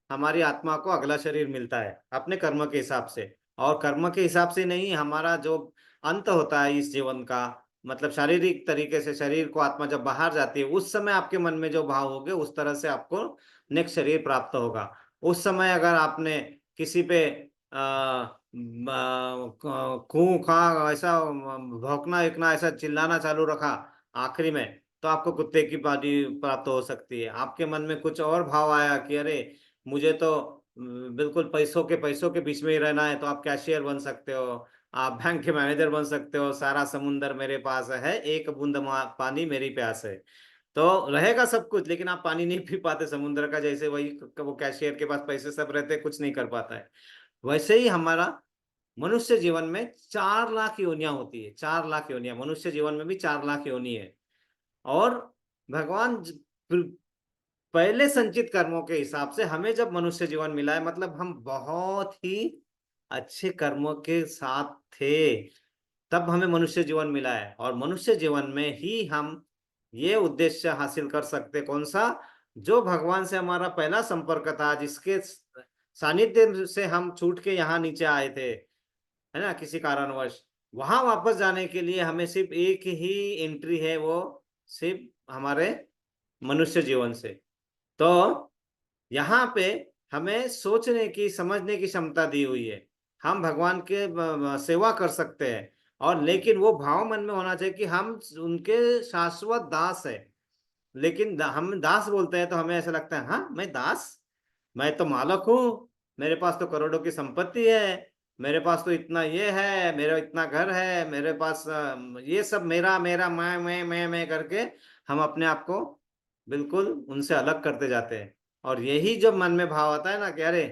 हमारी आत्मा को अगला शरीर मिलता है अपने कर्म के हिसाब से। और कर्म के हिसाब से नहीं, हमारा जो अंत होता है इस जीवन का, मतलब शारीरिक तरीके से शरीर को आत्मा जब बाहर जाती है, उस समय आपके मन में जो भाव होंगे उस तरह से आपको नेक्स्ट शरीर प्राप्त होगा। उस समय अगर आपने किसी पे कूं खा ऐसा भौंकना इकना ऐसा चिल्लाना चालू रखा आखिरी में, तो आपको कुत्ते की बॉडी प्राप्त हो सकती है। आपके मन में कुछ और भाव आया कि अरे मुझे तो बिल्कुल पैसों के बीच में ही रहना है, तो आप कैशियर बन सकते हो, आप बैंक के मैनेजर बन सकते हो। सारा समुंदर मेरे पास है, एक बूंद पानी मेरी प्यास है। तो रहेगा सब कुछ, लेकिन आप पानी नहीं पी पाते समुद्र का, जैसे वही वो कैशियर के पास पैसे सब रहते, कुछ नहीं कर पाता है। वैसे ही हमारा मनुष्य जीवन में 4 लाख योनियां होती है। 4 लाख योनियां, मनुष्य जीवन में भी 4 लाख योनि है। और भगवान पहले संचित कर्मों के हिसाब से हमें जब मनुष्य जीवन मिला है, मतलब हम बहुत ही अच्छे कर्मों के साथ थे, तब हमें मनुष्य जीवन मिला है। और मनुष्य जीवन में ही हम ये उद्देश्य हासिल कर सकते, कौन सा, जो भगवान से हमारा पहला संपर्क था, जिसके सानिध्य से हम छूट के यहाँ नीचे आए थे, है ना, किसी कारणवश। वहां वापस जाने के लिए हमें सिर्फ एक ही एंट्री है, वो सिर्फ हमारे मनुष्य जीवन से। तो यहाँ पे हमें सोचने की समझने की क्षमता दी हुई है। हम भगवान के सेवा कर सकते हैं, और लेकिन वो भाव मन में होना चाहिए कि हम उनके शाश्वत दास है। लेकिन हम दास बोलते हैं तो हमें ऐसा लगता है, हाँ मैं दास, मैं तो मालक हूँ, मेरे पास तो करोड़ों की संपत्ति है, मेरे पास तो इतना ये है, मेरा इतना घर है, मेरे पास ये सब मेरा मेरा मैं करके हम अपने आप को बिल्कुल उनसे अलग करते जाते हैं। और यही जब मन में भाव आता है ना कि अरे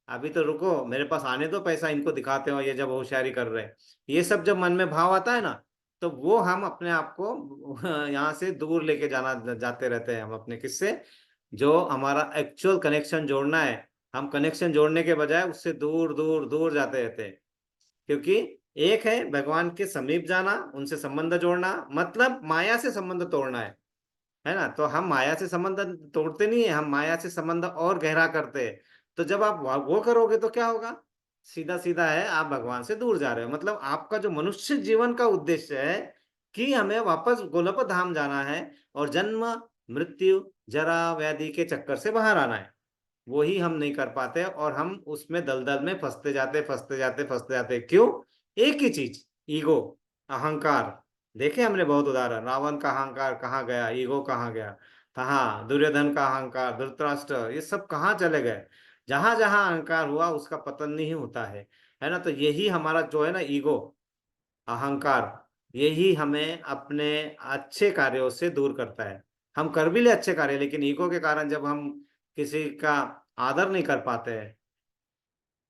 अभी तो रुको, मेरे पास आने दो पैसा, इनको दिखाते हो ये जब होशियारी कर रहे हैं, ये सब जब मन में भाव आता है ना, तो वो हम अपने आप को यहाँ से दूर लेके जाना जाते रहते हैं। हम अपने किससे, जो हमारा एक्चुअल कनेक्शन जोड़ना है, हम कनेक्शन जोड़ने के बजाय उससे दूर दूर दूर जाते रहते हैं। क्योंकि एक है भगवान के समीप जाना, उनसे संबंध जोड़ना, मतलब माया से संबंध तोड़ना है ना। तो हम माया से संबंध तोड़ते नहीं है, हम माया से संबंध और गहरा करते हैं। तो जब आप वो करोगे तो क्या होगा, सीधा सीधा है, आप भगवान से दूर जा रहे हो। मतलब आपका जो मनुष्य जीवन का उद्देश्य है कि हमें वापस गोलोक धाम जाना है, और जन्म मृत्यु जरा व्याधि के चक्कर से बाहर आना है, वो ही हम नहीं कर पाते। और हम उसमें दलदल में फंसते जाते। क्यों? एक ही चीज, ईगो, अहंकार। देखे हमने बहुत उदाहरण, रावण का अहंकार कहाँ गया, ईगो कहाँ गया, कहाँ दुर्योधन का अहंकार, धृतराष्ट्र, ये सब कहाँ चले गए। जहां जहां अहंकार हुआ उसका पतन नहीं होता है ना। तो यही हमारा जो है ना, ईगो, अहंकार, यही हमें अपने अच्छे कार्यों से दूर करता है। हम कर भी ले अच्छे कार्य, लेकिन ईगो के कारण जब हम किसी का आदर नहीं कर पाते हैं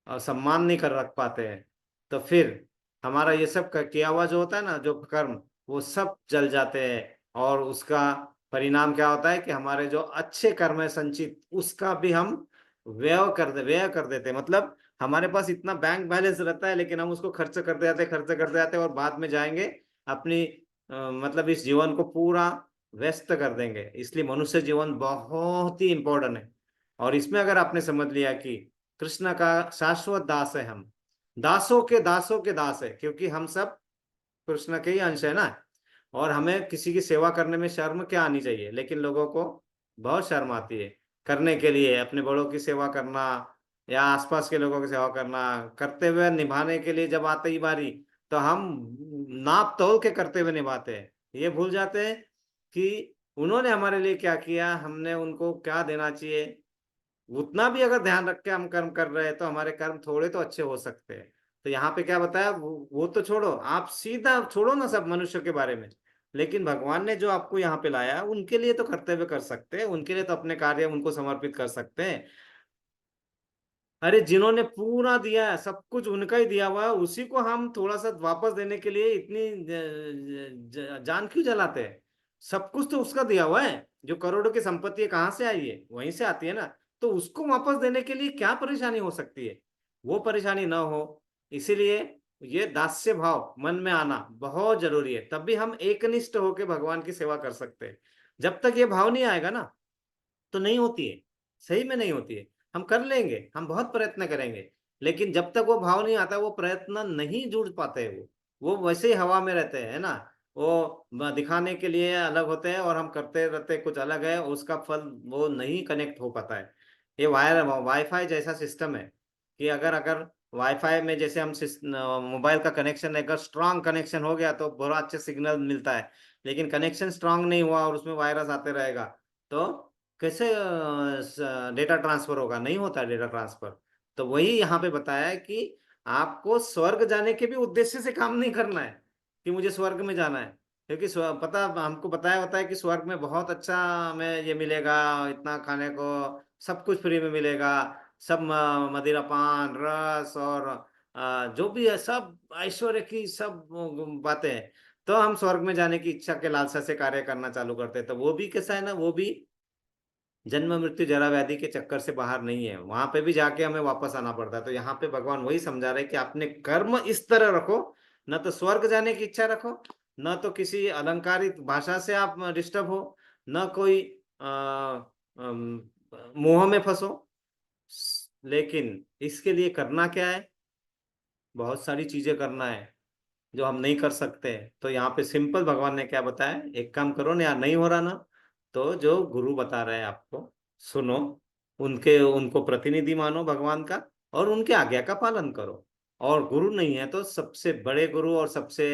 और सम्मान नहीं कर रख पाते हैं, तो फिर हमारा ये सब किया हुआ जो होता है ना, जो कर्म, वो सब जल जाते हैं। और उसका परिणाम क्या होता है कि हमारे जो अच्छे कर्म है संचित, उसका भी हम व्यय कर देते हैं। मतलब हमारे पास इतना बैंक बैलेंस रहता है, लेकिन हम उसको खर्च करते जाते हैं, और बाद में जाएंगे अपनी मतलब इस जीवन को पूरा व्यस्त कर देंगे। इसलिए मनुष्य जीवन बहुत ही इंपॉर्टेंट है। और इसमें अगर आपने समझ लिया कि कृष्ण का शाश्वत दास है हम, दासों के दास है, क्योंकि हम सब कृष्ण के ही अंश है ना। और हमें किसी की सेवा करने में शर्म क्या आनी चाहिए, लेकिन लोगों को बहुत शर्म आती है करने के लिए। अपने बड़ों की सेवा करना या आसपास के लोगों की सेवा करना, करते हुए निभाने के लिए जब आते ही बारी, तो हम नाप तोल के करते हुए निभाते हैं। ये भूल जाते हैं कि उन्होंने हमारे लिए क्या किया, हमने उनको क्या देना चाहिए। उतना भी अगर ध्यान रख के हम कर्म कर रहे हैं, तो हमारे कर्म थोड़े तो अच्छे हो सकते हैं। तो यहाँ पे क्या बताया, वो तो छोड़ो, आप सीधा छोड़ो ना सब मनुष्य के बारे में, लेकिन भगवान ने जो आपको यहाँ पे लाया उनके लिए तो कर्तव्य कर सकते हैं, उनके लिए तो अपने कार्य उनको समर्पित कर सकते हैं। अरे जिन्होंने पूरा दिया है, सब कुछ उनका ही दिया हुआ है, उसी को हम थोड़ा सा वापस देने के लिए इतनी जान क्यों जलाते हैं। सब कुछ तो उसका दिया हुआ है। जो करोड़ों की संपत्ति है कहाँ से आई है, वहीं से आती है ना। तो उसको वापस देने के लिए क्या परेशानी हो सकती है, वो परेशानी ना हो। इसीलिए ये दास्य भाव मन में आना बहुत जरूरी है, तब भी हम एकनिष्ठ होकर भगवान की सेवा कर सकते हैं। जब तक ये भाव नहीं आएगा ना, तो नहीं होती है, सही में नहीं होती है। हम कर लेंगे, हम बहुत प्रयत्न करेंगे, लेकिन जब तक वो भाव नहीं आता वो प्रयत्न नहीं जुड़ पाते। वो वैसे ही हवा में रहते हैं, है ना। वो दिखाने के लिए अलग होते हैं और हम करते रहते कुछ अलग है, उसका फल वो नहीं कनेक्ट हो पाता है। ये वाईफाई जैसा सिस्टम है कि अगर अगर वाईफाई में जैसे हम मोबाइल का कनेक्शन अगर स्ट्रांग कनेक्शन हो गया तो बड़ा अच्छा सिग्नल मिलता है, लेकिन कनेक्शन स्ट्रांग नहीं हुआ और उसमें वायरस आते रहेगा तो कैसे डेटा ट्रांसफर होगा, नहीं होता डेटा ट्रांसफर। तो वही यहाँ पे बताया है कि आपको स्वर्ग जाने के भी उद्देश्य से काम नहीं करना है कि मुझे स्वर्ग में जाना है, क्योंकि पता हमको बताया होता है कि स्वर्ग में बहुत अच्छा हमें ये मिलेगा, इतना खाने को सब कुछ फ्री में मिलेगा, सब मदिरापान रस और जो भी है सब ऐश्वर्य की सब बातें हैं। तो हम स्वर्ग में जाने की इच्छा के लालसा से कार्य करना चालू करते हैं, तो वो भी कैसा है ना, वो भी जन्म मृत्यु जरा व्याधि के चक्कर से बाहर नहीं है, वहां पे भी जाके हमें वापस आना पड़ता है। तो यहाँ पे भगवान वही समझा रहे हैं कि अपने कर्म इस तरह रखो, न तो स्वर्ग जाने की इच्छा रखो, न तो किसी अलंकारित भाषा से आप डिस्टर्ब हो, न कोई मोह में फंसो। लेकिन इसके लिए करना क्या है, बहुत सारी चीजें करना है जो हम नहीं कर सकते। तो यहाँ पे सिंपल भगवान ने क्या बताया, एक काम करो ना यार, नहीं हो रहा ना, तो जो गुरु बता रहे हैं आपको सुनो, उनको प्रतिनिधि मानो भगवान का और उनके आज्ञा का पालन करो। और गुरु नहीं है तो सबसे बड़े गुरु और सबसे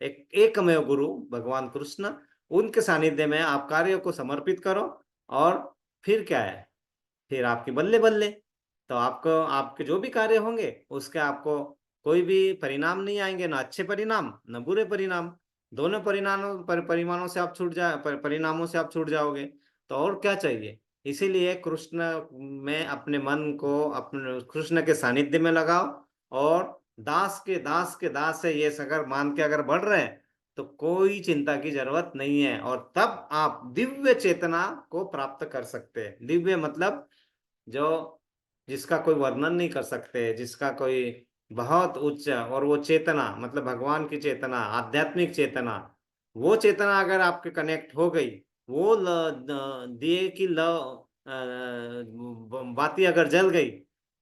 एकमेव गुरु भगवान कृष्ण, उनके सानिध्य में आप कार्यों को समर्पित करो। और फिर क्या है, फिर आपकी बल्ले बल्ले, तो आपको आपके जो भी कार्य होंगे उसके आपको कोई भी परिणाम नहीं आएंगे, ना अच्छे परिणाम न बुरे परिणाम। दोनों परिमाणों से आप छूट परिणामों से आप छूट जाओगे। तो और क्या चाहिए। इसीलिए कृष्ण में अपने मन को अपने कृष्ण के सानिध्य में लगाओ, और दास के दास के दास है ये अगर मान के अगर बढ़ रहे हैं तो कोई चिंता की जरूरत नहीं है। और तब आप दिव्य चेतना को प्राप्त कर सकते हैं। दिव्य मतलब जो जिसका कोई वर्णन नहीं कर सकते, जिसका कोई बहुत उच्च, और वो चेतना मतलब भगवान की चेतना, आध्यात्मिक चेतना, वो चेतना अगर आपके कनेक्ट हो गई, वो दिए की बाती अगर जल गई,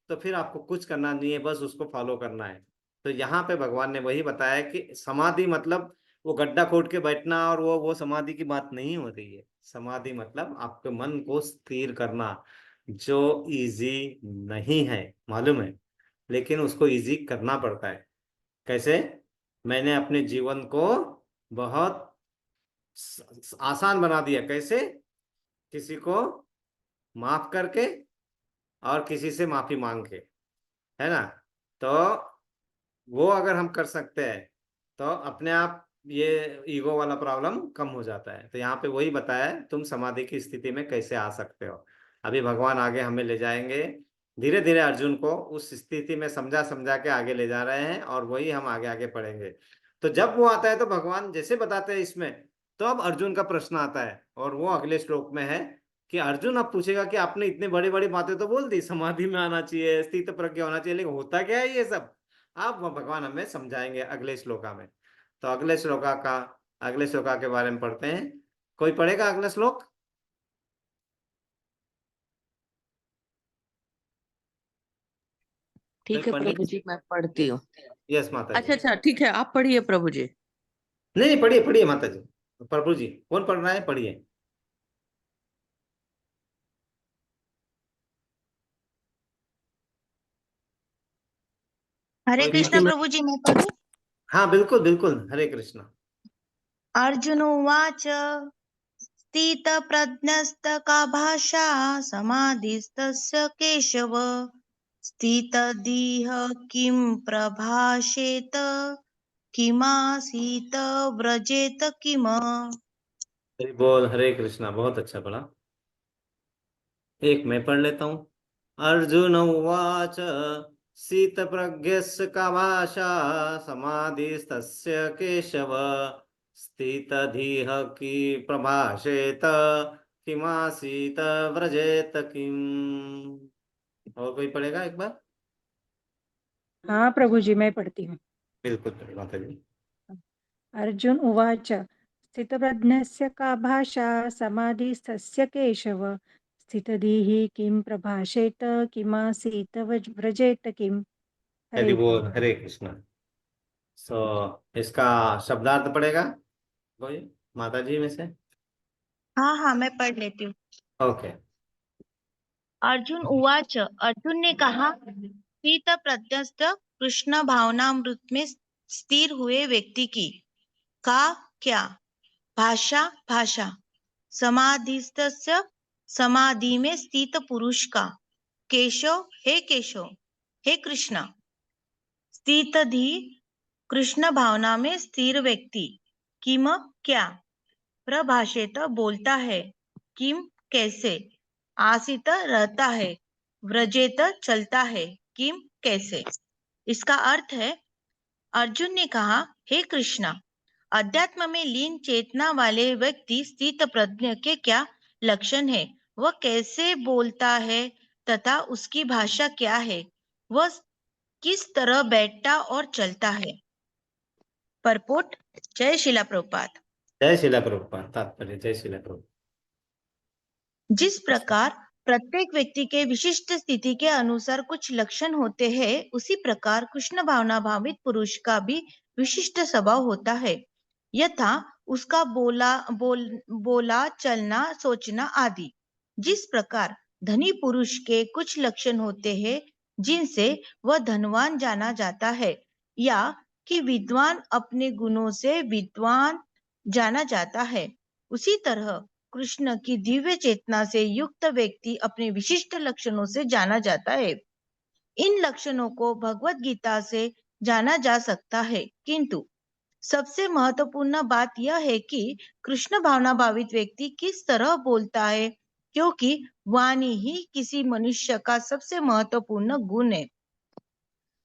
तो फिर आपको कुछ करना नहीं है, बस उसको फॉलो करना है। तो यहाँ पे भगवान ने वही बताया कि समाधि मतलब वो गड्ढा खोद के बैठना, और वो समाधि की बात नहीं हो रही है। समाधि मतलब आपके मन को स्थिर करना, जो इजी नहीं है मालूम है, लेकिन उसको इजी करना पड़ता है। कैसे, मैंने अपने जीवन को बहुत आसान बना दिया। कैसे, किसी को माफ करके और किसी से माफी मांग के, है ना। तो वो अगर हम कर सकते हैं तो अपने आप ये ईगो वाला प्रॉब्लम कम हो जाता है। तो यहाँ पे वही बताया है तुम समाधि की स्थिति में कैसे आ सकते हो। अभी भगवान आगे हमें ले जाएंगे, धीरे धीरे अर्जुन को उस स्थिति में समझा समझा के आगे ले जा रहे हैं, और वही हम आगे आगे पढ़ेंगे। तो जब वो आता है तो भगवान जैसे बताते हैं इसमें, तो अब अर्जुन का प्रश्न आता है, और वो अगले श्लोक में है कि अर्जुन अब पूछेगा कि आपने इतने बड़ी बड़ी बातें तो बोल दी, समाधि में आना चाहिए, स्थित प्रज्ञ होना चाहिए, लेकिन होता क्या है ये सब, आप वो भगवान हमें समझाएंगे अगले श्लोका में। तो अगले श्लोका के बारे में पढ़ते हैं। कोई पढ़ेगा अगला श्लोक। कोई ठीक है पढ़ने। प्रभु जी, मैं पढ़ती हूँ। यस माता जी। अच्छा अच्छा, ठीक है, आप पढ़िए प्रभु जी। नहीं नहीं, पढ़िए पढ़िए माता जी। प्रभु जी कौन पढ़ रहा है, पढ़िए। हरे कोई कृष्ण ठीक है, माता। प्रभु जी, मैं पढ़ूं? हाँ बिल्कुल बिल्कुल, हरे कृष्ण। अर्जुन उवाच स्थितप्रज्ञस्तका भाषा समाधिस्तस्य केशव स्थितदिह किं प्रभाषेत किमासीत व्रजेत किम। हरि बोल, हरे कृष्णा, बहुत अच्छा पढ़ा। एक मैं पढ़ लेता हूँ। अर्जुन उवाच शीतप्रज्ञस्य का भाषा समाधिस्तस्य केशव स्थितधिः कि प्रभाषेत किमासीत व्रजेत किम। और कोई पढ़ेगा एक बार। हाँ प्रभु जी, मैं पढ़ती हूँ। बिल्कुल पढ़े माता जी। अर्जुन उवाच स्थितप्रज्ञस्य का भाषा समाधिस्तस्य केशव स्थितधीः किं प्रभाषेत किमासीत व्रजेत किम। हरि हरे बोल, हरे कृष्ण। सो इसका शब्दार्थ पड़ेगा कोई माता जी में से? हाँ हाँ, मैं पढ़ लेती हूँ। ओके। अर्जुन उवाच, अर्जुन ने कहा, स्थित प्रत्यस्त कृष्ण भावनामृत में स्थिर हुए व्यक्ति की का क्या भाषा भाषा समाधिस्थस्य समाधि में स्थित पुरुष का केशव हे कृष्ण स्थितधि कृष्ण भावना में स्थिर व्यक्ति किम क्या प्रभाषेत बोलता है किम कैसे आसित रहता है व्रजेत चलता है किम कैसे। इसका अर्थ है, अर्जुन ने कहा, हे कृष्णा, अध्यात्म में लीन चेतना वाले व्यक्ति स्थित प्रज्ञ के क्या लक्षण है, वह कैसे बोलता है तथा उसकी भाषा क्या है, वह किस तरह बैठता और चलता है। परपोट। जय शिला प्रभुपाद। जय शिला प्रभुपाद। तात्पर्य जय शिला प्रभुपाद। जिस प्रकार प्रत्येक व्यक्ति के विशिष्ट स्थिति के अनुसार कुछ लक्षण होते हैं, उसी प्रकार कृष्ण भावना भावित पुरुष का भी विशिष्ट स्वभाव होता है, यथा उसका बोला चलना सोचना आदि। जिस प्रकार धनी पुरुष के कुछ लक्षण होते हैं जिनसे वह धनवान जाना जाता है, या कि विद्वान अपने गुणों से विद्वान जाना जाता है, उसी तरह कृष्ण की दिव्य चेतना से युक्त व्यक्ति अपने विशिष्ट लक्षणों से जाना जाता है। इन लक्षणों को भगवत गीता से जाना जा सकता है, किंतु सबसे महत्वपूर्ण बात यह है कि कृष्ण भावना भावित व्यक्ति किस तरह बोलता है, क्योंकि वाणी ही किसी मनुष्य का सबसे महत्वपूर्ण गुण है।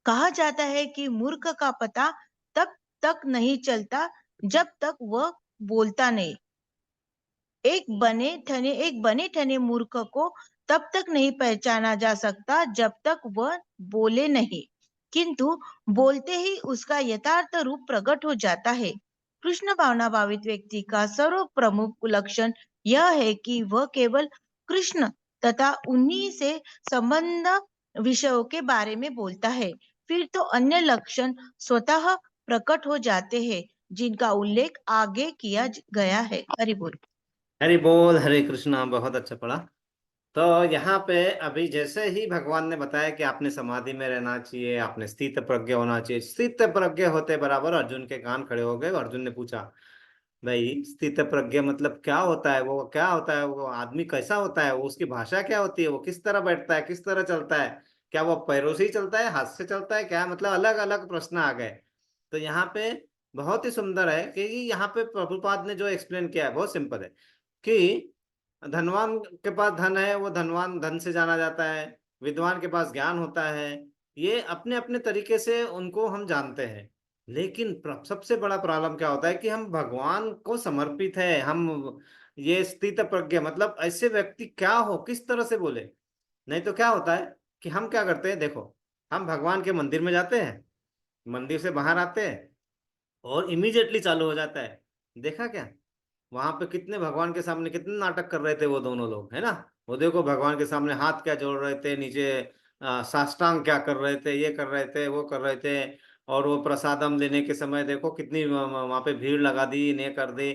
कहा जाता है कि मूर्ख का पता तब तक नहीं चलता जब तक वह बोलता नहीं। एक बने ठने मूर्ख को तब तक नहीं पहचाना जा सकता जब तक वह बोले नहीं, किंतु बोलते ही उसका यथार्थ रूप प्रकट हो जाता है। कृष्ण भावना भावित व्यक्ति का सर्व प्रमुख लक्षण यह है कि वह केवल कृष्ण तथा उन्हीं से संबंध विषयों के बारे में बोलता है। फिर तो अन्य लक्षण स्वतः प्रकट हो जाते हैं, जिनका उल्लेख आगे किया गया है। हरि बोल। हरि बोल, हरे कृष्णा। बहुत अच्छा पढ़ा। तो यहाँ पे अभी जैसे ही भगवान ने बताया कि आपने समाधि में रहना चाहिए, आपने स्थित प्रज्ञ होना चाहिए, स्थित प्रज्ञ होते बराबर अर्जुन के कान खड़े हो गए। अर्जुन ने पूछा, भाई स्थित प्रज्ञ मतलब क्या होता है? वो क्या होता है? वो आदमी कैसा होता है? वो उसकी भाषा क्या होती है? वो किस तरह बैठता है, किस तरह चलता है? क्या वो पैरों से ही चलता है, हाथ से चलता है? क्या मतलब अलग अलग प्रश्न आ गए। तो यहाँ पे बहुत ही सुंदर है कि यहाँ पे प्रभुपाद ने जो एक्सप्लेन किया है बहुत सिंपल है कि धनवान के पास धन है, वो धनवान धन से जाना जाता है। विद्वान के पास ज्ञान होता है। ये अपने अपने तरीके से उनको हम जानते हैं। लेकिन सबसे बड़ा प्रॉब्लम क्या होता है कि हम भगवान को समर्पित है। हम ये स्थित प्रज्ञ मतलब ऐसे व्यक्ति क्या हो, किस तरह से बोले। नहीं तो क्या होता है कि हम क्या करते हैं, देखो, हम भगवान के मंदिर में जाते हैं, मंदिर से बाहर आते हैं और इमीडिएटली चालू हो जाता है, देखा क्या? वहां पे कितने भगवान के सामने कितने नाटक कर रहे थे वो दोनों लोग, है ना? वो देखो भगवान के सामने हाथ क्या जोड़ रहे थे, नीचे साष्टांग क्या कर रहे थे, ये कर रहे थे, वो कर रहे थे। और वो प्रसादम लेने के समय देखो कितनी वहां पे भीड़ लगा दी, ने कर दी।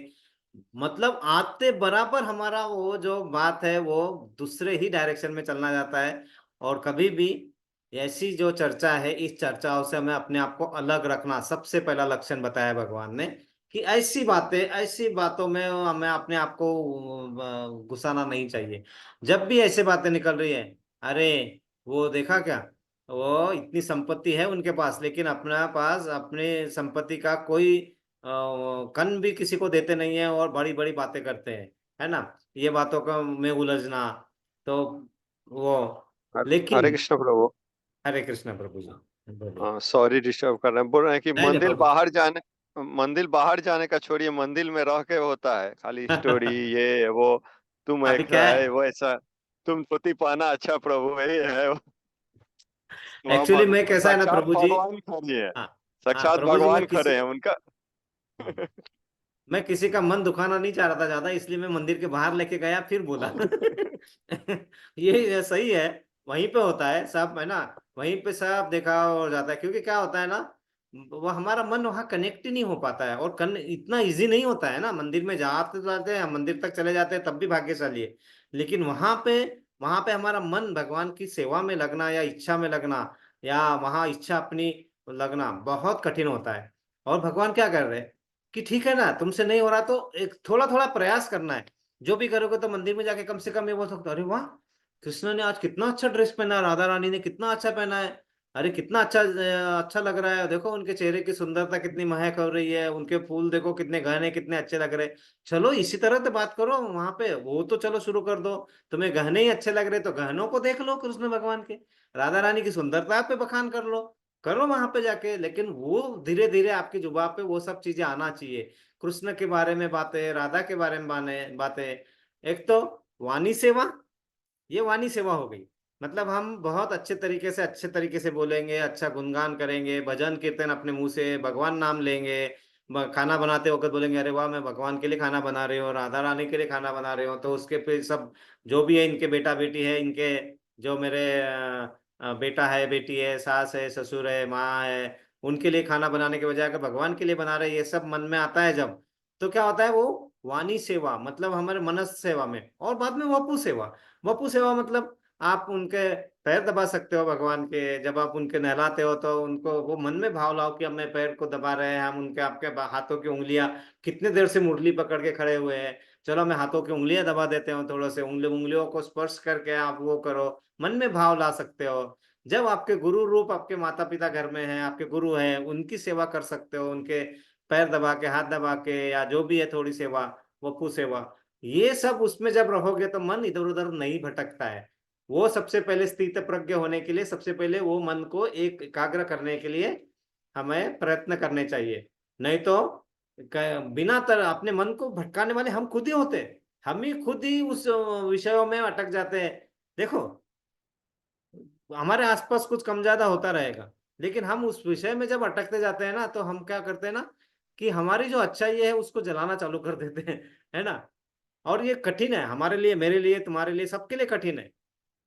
मतलब आते बराबर हमारा वो जो बात है वो दूसरे ही डायरेक्शन में चलना जाता है। और कभी भी ऐसी जो चर्चा है, इस चर्चाओं से हमें अपने आप को अलग रखना सबसे पहला लक्षण बताया भगवान ने कि ऐसी बातों में हमें अपने आप को घुसाना नहीं चाहिए। जब भी ऐसे बातें निकल रही है, अरे वो देखा क्या, वो इतनी संपत्ति है उनके पास लेकिन अपना पास अपने संपत्ति का कोई कन भी किसी को देते नहीं है और बड़ी बड़ी बातें करते हैं, है ना? ये बातों का में उलझना। तो वो हरे लेकिन कृष्ण प्रभु। हरे कृष्ण प्रभु जी, बोलिए। सॉरी डिस्टर्ब कर रहे हैं। बोल रहे हैं कि नहीं नहीं प्रभु। मंदिर बाहर जाने का छोड़िए, मंदिर में रह के होता है खाली स्टोरी ये वो। तुम अभी क्या ऐसा है, है वो ऐसा, तुम धोती पहना अच्छा प्रभु यही है वहाँ एक्चुअली में कैसा है ना साक्षात प्रभु जी। भगवान खड़े हैं। हाँ हाँ साक्षात प्रभु जी, मैं भगवान किसी खड़े हैं उनका। हाँ, मैं किसी का मन दुखाना नहीं चाह रहा था ज्यादा, इसलिए मैं मंदिर के बाहर लेके गया फिर बोला। ये सही है, वहीं पे होता है सब, है ना। वहीं पे सब देखा हो जाता है, क्योंकि क्या होता है ना, वो हमारा मन वहाँ कनेक्ट ही नहीं हो पाता है, और इतना इजी नहीं होता है ना। मंदिर में जाते जाते हैं, मंदिर तक चले जाते हैं, तब भी भाग्यशाली है। लेकिन वहां पे हमारा मन भगवान की सेवा में लगना, या इच्छा में लगना, या वहां इच्छा अपनी लगना बहुत कठिन होता है। और भगवान क्या कर रहे हैं कि ठीक है ना, तुमसे नहीं हो रहा तो एक थोड़ा थोड़ा प्रयास करना है। जो भी करोगे तो मंदिर में जाके कम से कम ये बोल सकते हो, अरे वाह, कृष्ण ने आज कितना अच्छा ड्रेस पहना है, राधा रानी ने कितना अच्छा पहना है, अरे कितना अच्छा लग रहा है, देखो उनके चेहरे की सुंदरता कितनी महक हो रही है, उनके फूल देखो कितने गहने कितने अच्छे लग रहे हैं। चलो इसी तरह से बात करो वहां पे, वो तो चलो शुरू कर दो। तुम्हें गहने ही अच्छे लग रहे तो गहनों को देख लो कृष्ण भगवान के, राधा रानी की सुंदरता पे बखान कर लो, करो वहां पे जाके। लेकिन वो धीरे धीरे आपकी जुबान पे वो सब चीजें आना चाहिए, कृष्ण के बारे में बातें, राधा के बारे में बातें। एक तो वाणी सेवा, ये वाणी सेवा हो गई। मतलब हम बहुत अच्छे तरीके से बोलेंगे, अच्छा गुणगान करेंगे, भजन कीर्तन अपने मुंह से, भगवान नाम लेंगे। खाना बनाते वक्त बोलेंगे, अरे वाह मैं भगवान के लिए खाना बना रही हूँ, राधा रानी के लिए खाना बना रही हूँ, तो उसके पे सब जो भी है, इनके बेटा बेटी है, इनके जो मेरे बेटा है, बेटी है, सास है, ससुर है, माँ है, उनके लिए खाना बनाने के बजाय अगर भगवान के लिए बना रहे, ये सब मन में आता है जब, तो क्या होता है, वो वाणी सेवा, मतलब हमारे मनस सेवा में। और बाद में वपु सेवा। वपु सेवा मतलब आप उनके पैर दबा सकते हो भगवान के, जब आप उनके नहलाते हो तो उनको वो मन में भाव लाओ कि हम अपने पैर को दबा रहे हैं, हम उनके आपके हाथों की उंगलियां कितने देर से मुरली पकड़ के खड़े हुए हैं, चलो मैं हाथों की उंगलियां दबा देते हूँ, थोड़े से उंगलियों को स्पर्श करके आप वो करो, मन में भाव ला सकते हो। जब आपके गुरु रूप आपके माता पिता घर में हैं, आपके गुरु हैं, उनकी सेवा कर सकते हो, उनके पैर दबा के, हाथ दबा के, या जो भी है थोड़ी सेवा, वपु सेवा। ये सब उसमें जब रहोगे तो मन इधर उधर नहीं भटकता है। वो सबसे पहले स्थित प्रज्ञ होने के लिए, सबसे पहले वो मन को एक एकाग्र करने के लिए हमें प्रयत्न करने चाहिए। नहीं तो बिना अपने मन को भटकाने वाले हम खुद ही होते हैं। हम ही खुद ही उस विषयों में अटक जाते हैं। देखो, हमारे आसपास कुछ कम ज्यादा होता रहेगा, लेकिन हम उस विषय में जब अटकते जाते हैं ना, तो हम क्या करते हैं ना, कि हमारी जो अच्छाई है उसको जलाना चालू कर देते हैं, है ना। और ये कठिन है हमारे लिए, मेरे लिए, तुम्हारे लिए, सबके लिए कठिन है।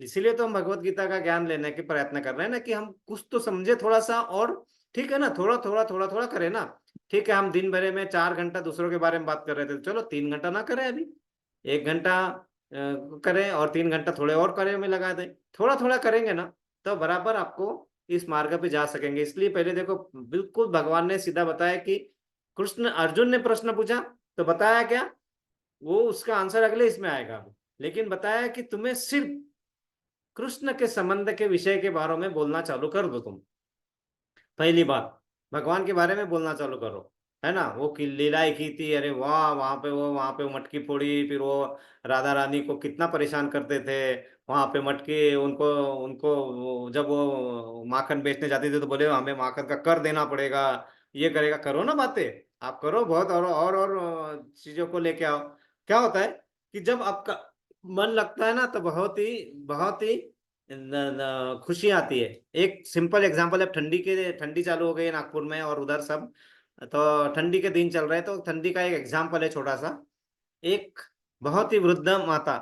इसीलिए तो हम भगवत गीता का ज्ञान लेने के प्रयत्न कर रहे हैं ना, कि हम कुछ तो समझे थोड़ा सा, और ठीक है ना, थोड़ा थोड़ा थोड़ा थोड़ा करें ना। ठीक है, हम दिन भर में 4 घंटा दूसरों के बारे में बात कर रहे थे, चलो 3 घंटा ना करें अभी, 1 घंटा करें, और 3 घंटा थोड़े और कार्य में लगा दें। थोड़ा थोड़ा करेंगे ना, तो बराबर आपको इस मार्ग पे जा सकेंगे। इसलिए पहले देखो, बिल्कुल भगवान ने सीधा बताया कि कृष्ण, अर्जुन ने प्रश्न पूछा तो बताया क्या, वो उसका आंसर अगले इसमें आएगा। लेकिन बताया कि तुम्हें सिर्फ कृष्ण के संबंध के विषय के बारे में बोलना चालू कर दो तुम। पहली बात, भगवान के बारे में बोलना चालू करो, है ना। वो की लीलाएं की थी, अरे वाह, वहां पे वो मटकी फोड़ी, फिर वो राधा रानी को कितना परेशान करते थे वहां पे मटकी, उनको उनको जब वो माखन बेचने जाते थे तो बोले हमें माखन का कर देना पड़ेगा, ये करेगा, करो ना बातें, आप करो बहुत, और चीजों को लेके आओ। क्या होता है कि जब आपका मन लगता है ना, तो बहुत ही खुशी आती है। एक सिंपल एग्जांपल है, ठंडी चालू हो गई है नागपुर में और उधर सब, तो ठंडी के दिन चल रहे हैं, तो ठंडी का एक एग्जांपल है छोटा सा। एक बहुत ही वृद्ध माता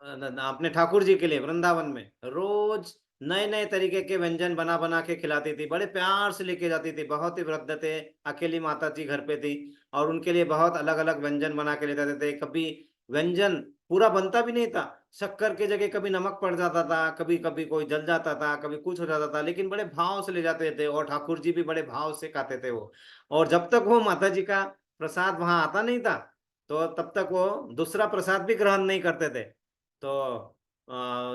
अपने ठाकुर जी के लिए वृंदावन में रोज नए नए तरीके के व्यंजन बना बना के खिलाती थी, बड़े प्यार से लेके जाती थी। बहुत ही वृद्ध थे, अकेली माता जी घर पे थी, और उनके लिए बहुत अलग अलग व्यंजन बना के ले जाते थे। कभी व्यंजन पूरा बनता भी नहीं था, शक्कर के जगह कभी नमक पड़ जाता था, कभी कभी कोई जल जाता था, कभी कुछ हो जाता था, लेकिन बड़े भाव से ले जाते थे, और ठाकुर जी भी बड़े भाव से खाते थे वो। और जब तक वो माता जी का प्रसाद वहां आता नहीं था, तो तब तक वो दूसरा प्रसाद भी ग्रहण नहीं करते थे। तो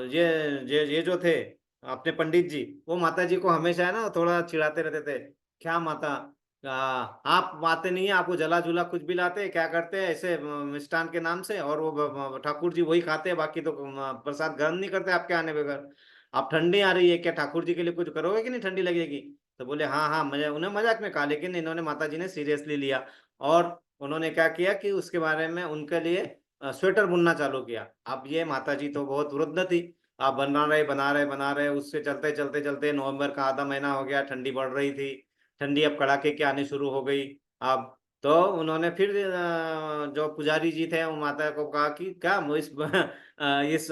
ये जो थे अपने पंडित जी, वो माता जी को हमेशा है ना थोड़ा चिढ़ाते रहते थे, क्या माता, आप आते नहीं है, आपको जला जुला कुछ भी लाते हैं, क्या करते हैं ऐसे मिष्ठान के नाम से, और वो ठाकुर जी वही खाते हैं, बाकी तो प्रसाद ग्रहण नहीं करते आपके आने बगैर। आप ठंडी आ रही है, क्या ठाकुर जी के लिए कुछ करोगे कि नहीं, ठंडी लगेगी। तो बोले हाँ हाँ, मुझे उन्हें मजाक में कहा, लेकिन इन्होंने माता जी ने सीरियसली लिया, और उन्होंने क्या किया कि उसके बारे में उनके लिए स्वेटर बुनना चालू किया। अब ये माता जी तो बहुत वृद्ध थी, आप बना रहे, उससे चलते चलते चलते नवंबर का आधा महीना हो गया, ठंडी बढ़ रही थी, ठंडी अब कड़ाके की आनी शुरू हो गई। अब तो उन्होंने फिर जो पुजारी जी थे वो माता को कहा कि क्या इस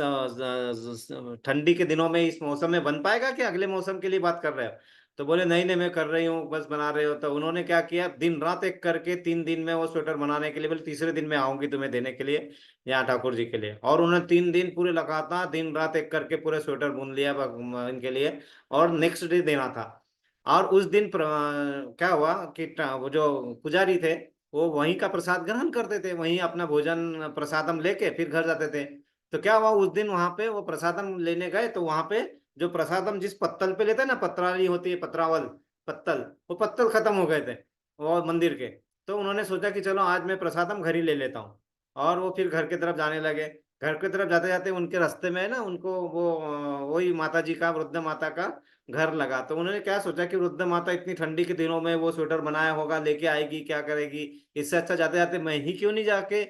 ठंडी के दिनों में इस मौसम में बन पाएगा कि अगले मौसम के लिए बात कर रहे हो? तो बोले नहीं नहीं मैं कर रही हूँ, बस बना रहे हो। तो उन्होंने क्या किया, दिन रात एक करके 3 दिन में वो स्वेटर बनाने के लिए, बोले तीसरे दिन में आऊंगी तुम्हें देने के लिए यहाँ ठाकुर जी के लिए। और उन्होंने 3 दिन पूरे लगातार दिन रात एक करके पूरे स्वेटर बुन लिया इनके लिए, और नेक्स्ट डे देना था। और उस दिन क्या हुआ कि वो जो पुजारी थे वो वहीं का प्रसाद ग्रहण करते थे, वहीं अपना भोजन प्रसादम लेके फिर घर जाते थे। तो क्या हुआ, उस दिन वहां पे वो प्रसादम लेने गए तो वहां पे जो प्रसादम जिस पत्तल पे लेते हैं ना, पत्रावली होती है, पत्रावल पत्तल, वो पत्तल खत्म हो गए थे वो मंदिर के। तो उन्होंने सोचा कि चलो आज मैं प्रसादम घर ही ले लेता हूँ, और वो फिर घर की तरफ जाने लगे। घर की तरफ जाते जाते उनके रास्ते में ना उनको वो वही माता जी का, वृद्ध माता का घर लगा। तो उन्होंने क्या सोचा कि वृद्ध माता इतनी ठंडी के दिनों में वो स्वेटर बनाया होगा, लेके आएगी, क्या करेगी, इससे अच्छा जाते जाते मैं ही क्यों नहीं जाके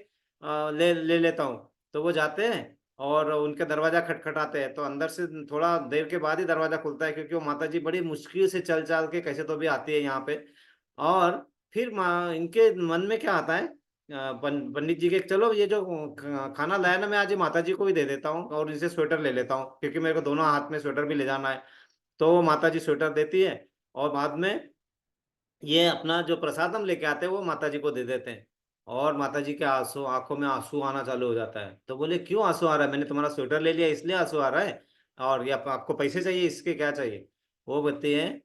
ले ले लेता हूँ। तो वो जाते हैं और उनके दरवाजा खटखटाते हैं, तो अंदर से थोड़ा देर के बाद ही दरवाजा खुलता है, क्योंकि वो माता जी बड़ी मुश्किल से चल चाल के कैसे तो भी आती है यहाँ पे। और फिर माँ इनके मन में क्या आता है, पंडित जी के, चलो ये जो खाना लाया ना मैं आज ये माता जी को भी दे देता हूँ और इनसे स्वेटर ले लेता हूँ, क्योंकि मेरे को दोनों हाथ में स्वेटर भी ले जाना है। तो वो माता जी स्वेटर देती है, और बाद में ये अपना जो प्रसाद हम लेके आते हैं वो माता जी को दे देते हैं। और माता जी के आंसू, आंखों में आंसू आना चालू हो जाता है। तो बोले क्यों आंसू आ रहा है, मैंने तुम्हारा स्वेटर ले लिया इसलिए आंसू आ रहा है, और ये आपको पैसे चाहिए, इसके क्या चाहिए? वो बोलते हैं,